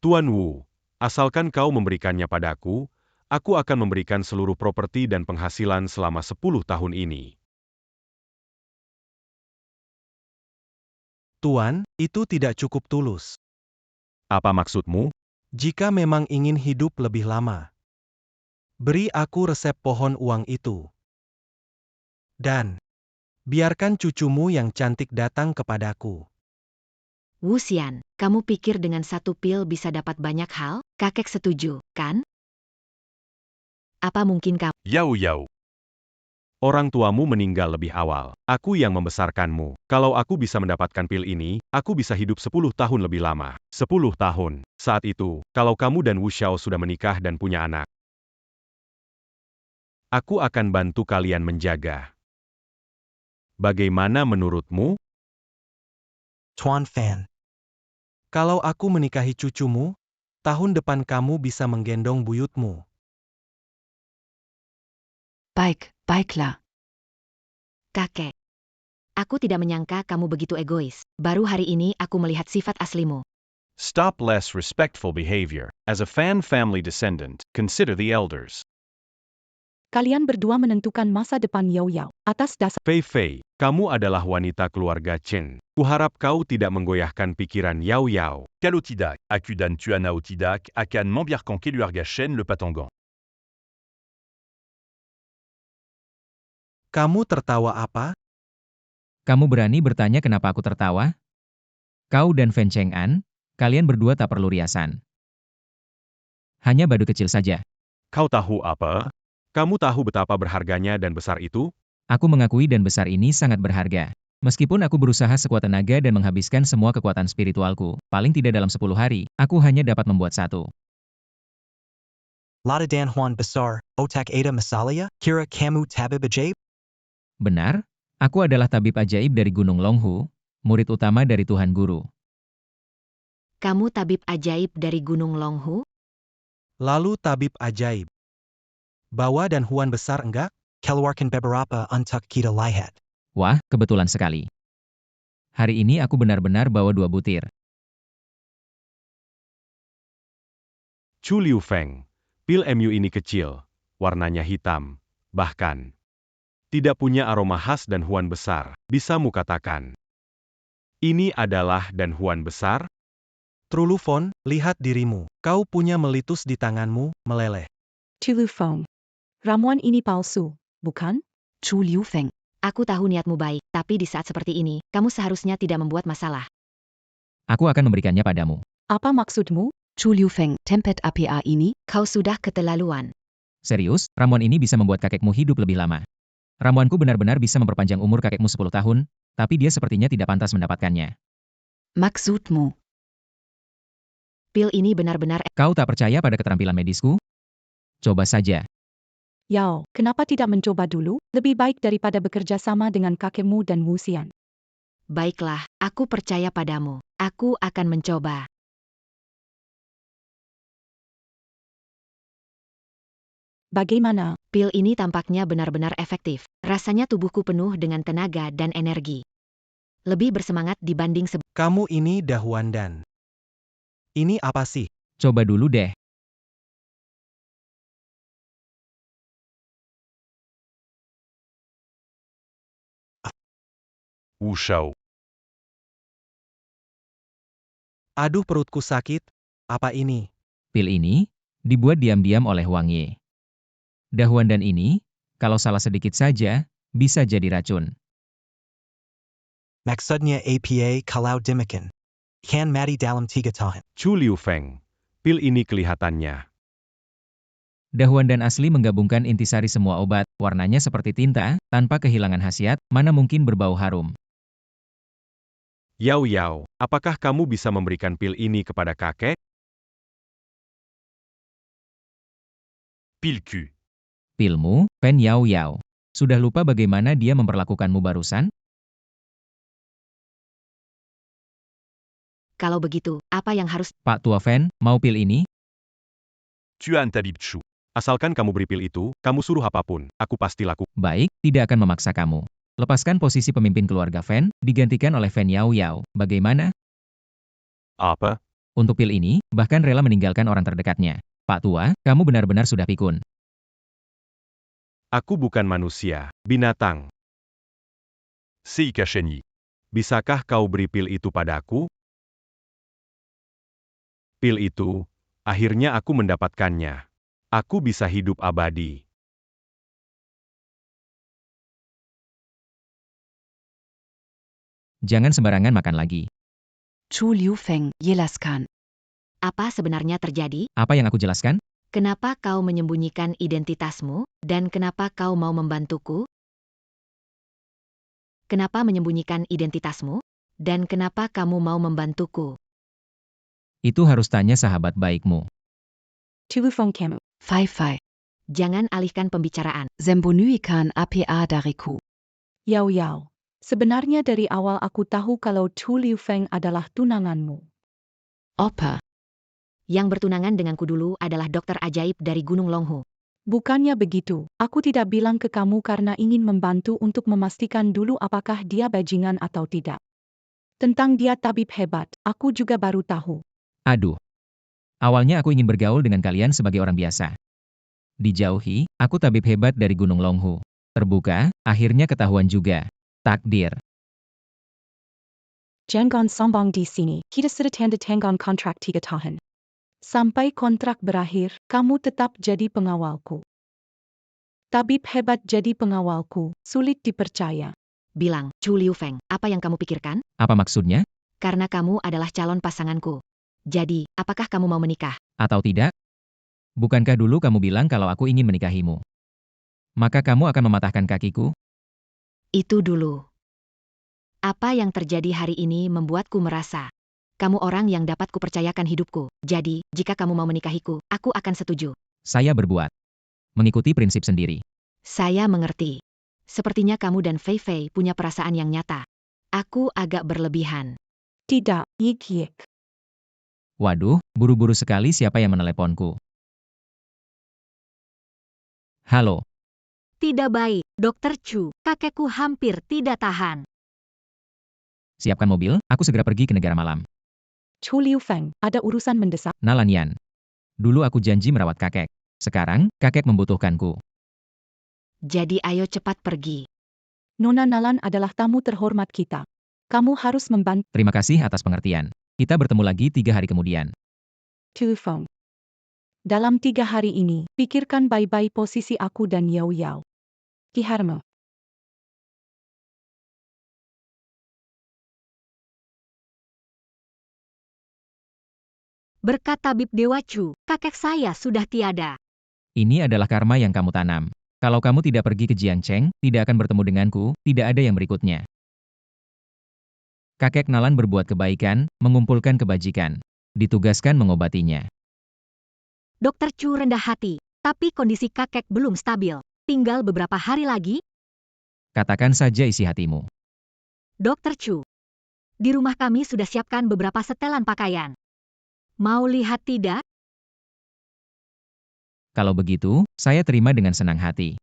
Tuan Wu, asalkan kau memberikannya padaku, aku akan memberikan seluruh properti dan penghasilan selama 10 tahun ini. Tuan, itu tidak cukup tulus. Apa maksudmu? Jika memang ingin hidup lebih lama, beri aku resep pohon uang itu. Dan, biarkan cucumu yang cantik datang kepadaku. Wu Xian, kamu pikir dengan satu pil bisa dapat banyak hal? Kakek setuju, kan? Apa mungkin kamu? Yao Yao. Orang tuamu meninggal lebih awal. Aku yang membesarkanmu. Kalau aku bisa mendapatkan pil ini, aku bisa hidup 10 tahun lebih lama. 10 tahun. Saat itu, kalau kamu dan Wu Xiao sudah menikah dan punya anak, aku akan bantu kalian menjaga. Bagaimana menurutmu? Tuan Fan. Kalau aku menikahi cucumu, tahun depan kamu bisa menggendong buyutmu. Baiklah. Kakek. Aku tidak menyangka kamu begitu egois. Baru hari ini aku melihat sifat aslimu. Stop less respectful behavior. As a Fan family descendant, consider the elders. Kalian berdua menentukan masa depan Yao Yao atas dasar Fei Fei, kamu adalah wanita keluarga Chen. Kuharap kau tidak menggoyahkan pikiran Yao Yao. Kalotidak, Akudan Tuana Otidak, Akan Mambiarkan Keluarga Shen le Patangan. Kamu tertawa apa? Kamu berani bertanya kenapa aku tertawa? Kau dan Fen Cheng'an, kalian berdua tak perlu riasan. Hanya badut kecil saja. Kau tahu apa? Kamu tahu betapa berharganya dan besar itu? Aku mengakui dan besar ini sangat berharga. Meskipun aku berusaha sekuat tenaga dan menghabiskan semua kekuatan spiritualku, paling tidak dalam 10 hari, aku hanya dapat membuat satu. Lada Dan Juan Besar, Otak Ada Masalia, Kira Kamu Tabib Ajaib? Benar, aku adalah tabib ajaib dari Gunung Longhu, murid utama dari Tuhan Guru. Kamu tabib ajaib dari Gunung Longhu? Lalu tabib ajaib. Bawa dan Huan besar enggak? Keluarkan beberapa untuk kita lihat. Wah, kebetulan sekali. Hari ini aku benar-benar bawa 2 butir. Chu Liu Feng, pil MU ini kecil, warnanya hitam, bahkan tidak punya aroma khas dan Huan besar, bisa mu katakan. Ini adalah dan Huan besar? Trulufon, lihat dirimu. Kau punya melitus di tanganmu, meleleh. Tulufong. Ramuan ini palsu, bukan? Chu Liu Feng. Aku tahu niatmu baik, tapi di saat seperti ini, kamu seharusnya tidak membuat masalah. Aku akan memberikannya padamu. Apa maksudmu? Chu Liu Feng, tempet APA ini? Kau sudah keterlaluan. Serius, ramuan ini bisa membuat kakekmu hidup lebih lama. Ramuanku benar-benar bisa memperpanjang umur kakekmu 10 tahun, tapi dia sepertinya tidak pantas mendapatkannya. Maksudmu? Pil ini benar-benar Kau tak percaya pada keterampilan medisku? Coba saja. Yao, kenapa tidak mencoba dulu? Lebih baik daripada bekerja sama dengan kakekmu dan Wu Xian. baiklah, aku percaya padamu. Aku akan mencoba. Bagaimana? Pil ini tampaknya benar-benar efektif. Rasanya tubuhku penuh dengan tenaga dan energi. Lebih bersemangat dibanding sebelumnya. Kamu ini Dahuan Dan. Ini apa sih? Coba dulu deh. Wu Xiao. Aduh perutku sakit. Apa ini? Pil ini dibuat diam-diam oleh Wang Ye. Dahuan Dan ini, kalau salah sedikit saja, bisa jadi racun. Maksudnya APA kalau demikian. Kan mati dalam 3 tahun. Chu Liu Feng, pil ini kelihatannya. Dahuan Dan asli menggabungkan intisari semua obat, warnanya seperti tinta, tanpa kehilangan khasiat, mana mungkin berbau harum. Yao Yao, apakah kamu bisa memberikan pil ini kepada kakek? Pile Q. Pilmu, Pen Yao Yao. Sudah lupa bagaimana dia memperlakukanmu barusan? Kalau begitu, apa yang harus... Pak Tua Fan, mau pil ini? Tuan Tabib Chu. Asalkan kamu beri pil itu, kamu suruh apapun, aku pasti laku. Baik, tidak akan memaksa kamu. Lepaskan posisi pemimpin keluarga Fan, digantikan oleh Fan Yao Yao. Bagaimana? Apa? Untuk pil ini, bahkan rela meninggalkan orang terdekatnya. Pak Tua, kamu benar-benar sudah pikun. Aku bukan manusia, binatang. Seika Shenyi. Bisakah kau beri pil itu padaku? Pil itu, akhirnya aku mendapatkannya. Aku bisa hidup abadi. Jangan sembarangan makan lagi. Chu Liufeng, jelaskan. Apa sebenarnya terjadi? Apa yang aku jelaskan? Kenapa kau menyembunyikan identitasmu, dan kenapa kau mau membantuku? Kenapa menyembunyikan identitasmu, dan kenapa kamu mau membantuku? Itu harus tanya sahabat baikmu. Tu Feng Kamu. Fai Fai. Jangan alihkan pembicaraan. Zembonuikan APA dariku. Yao Yao. Sebenarnya dari awal aku tahu kalau Tu Liufeng adalah tunanganmu. Opa. Yang bertunangan denganku dulu adalah dokter ajaib dari Gunung Longhu. Bukannya begitu, aku tidak bilang ke kamu karena ingin membantu untuk memastikan dulu apakah dia bajingan atau tidak. Tentang dia tabib hebat, aku juga baru tahu. Aduh. Awalnya aku ingin bergaul dengan kalian sebagai orang biasa. Dijauhi, aku tabib hebat dari Gunung Longhu. Terbuka, akhirnya ketahuan juga. Takdir. Jangan sombong di sini, kita sudah tanda tangan kontrak 3 tahun. Sampai kontrak berakhir, kamu tetap jadi pengawalku. Tabib hebat jadi pengawalku, sulit dipercaya. Bilang, Chu Liufeng, apa yang kamu pikirkan? Apa maksudnya? Karena kamu adalah calon pasanganku. Jadi, apakah kamu mau menikah? Atau tidak? Bukankah dulu kamu bilang kalau aku ingin menikahimu? Maka kamu akan mematahkan kakiku? Itu dulu. Apa yang terjadi hari ini membuatku merasa, kamu orang yang dapat kupercayakan hidupku. Jadi, jika kamu mau menikahiku, aku akan setuju. Saya berbuat. Mengikuti prinsip sendiri. Saya mengerti. Sepertinya kamu dan Fei Fei punya perasaan yang nyata. Aku agak berlebihan. Tidak, Yik. Waduh, buru-buru sekali siapa yang meneleponku. Halo, Tidak baik, Dokter Chu. Kakekku hampir tidak tahan. siapkan mobil, aku segera pergi ke negara malam. Chu Liufeng, ada urusan mendesak. Nalan Yan. Dulu aku janji merawat kakek. Sekarang, kakek membutuhkanku. Jadi ayo cepat pergi. Nona Nalan adalah tamu terhormat kita. Kamu harus membantu Terima kasih atas pengertian. Kita bertemu lagi 3 hari kemudian. Tu Feng. Dalam 3 hari ini, pikirkan baik-baik posisi aku dan Yao Yao. Kiharma. Berkat tabib Dewa Chu, kakek saya sudah tiada. Ini adalah karma yang kamu tanam. Kalau kamu tidak pergi ke Jiangcheng, tidak akan bertemu denganku, tidak ada yang berikutnya. Kakek Nalan berbuat kebaikan, mengumpulkan kebajikan. Ditugaskan mengobatinya. Dokter Chu rendah hati, tapi kondisi kakek belum stabil. Tinggal beberapa hari lagi. Katakan saja isi hatimu. Dokter Chu, di rumah kami sudah siapkan beberapa setelan pakaian. Mau lihat tidak? Kalau begitu, saya terima dengan senang hati.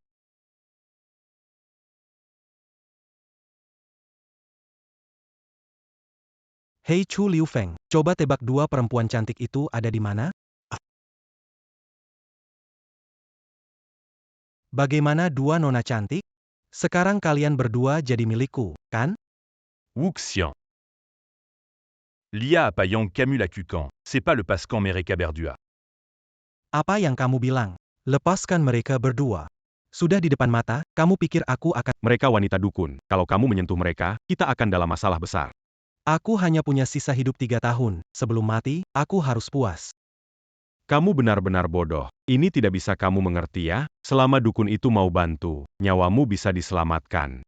Hei Chu Liufeng, coba tebak 2 perempuan cantik itu ada di mana? Bagaimana 2 nona cantik? Sekarang kalian berdua jadi milikku, kan? Wuxian. Lia Apayang Camus Lacucan. C'est pas le Pascan Mereka Berdua. Apa yang kamu bilang? Lepaskan mereka berdua. Sudah di depan mata, kamu pikir aku akan... Mereka wanita dukun, kalau kamu menyentuh mereka, kita akan dalam masalah besar. Aku hanya punya sisa hidup 3 tahun. Sebelum mati, aku harus puas. Kamu benar-benar bodoh. Ini tidak bisa kamu mengerti ya, selama dukun itu mau bantu, nyawamu bisa diselamatkan.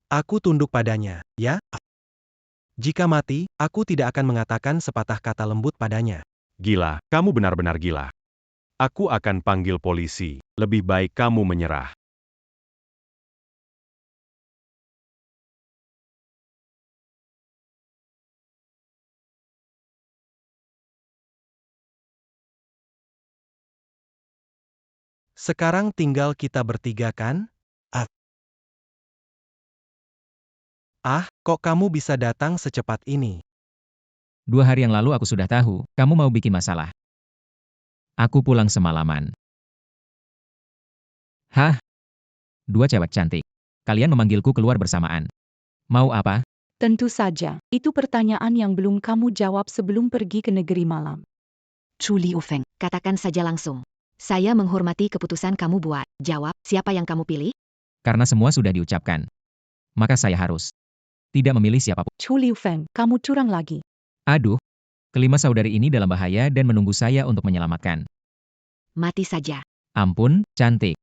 Aku tunduk padanya, ya? Jika mati, aku tidak akan mengatakan sepatah kata lembut padanya. Gila, kamu benar-benar gila. Aku akan panggil polisi. Lebih baik kamu menyerah. Sekarang tinggal kita bertiga kan? Kok kamu bisa datang secepat ini? 2 hari yang lalu aku sudah tahu, kamu mau bikin masalah. Aku pulang semalaman. Hah? 2 cewek cantik. Kalian memanggilku keluar bersamaan. Mau apa? Tentu saja, itu pertanyaan yang belum kamu jawab sebelum pergi ke negeri malam. Chu Liufeng. Katakan saja langsung. Saya menghormati keputusan kamu buat. Jawab, siapa yang kamu pilih? Karena semua sudah diucapkan. Maka saya harus tidak memilih siapapun. Chu Liufeng, kamu curang lagi. Aduh, kelima saudari ini dalam bahaya dan menunggu saya untuk menyelamatkan. Mati saja. Ampun, cantik.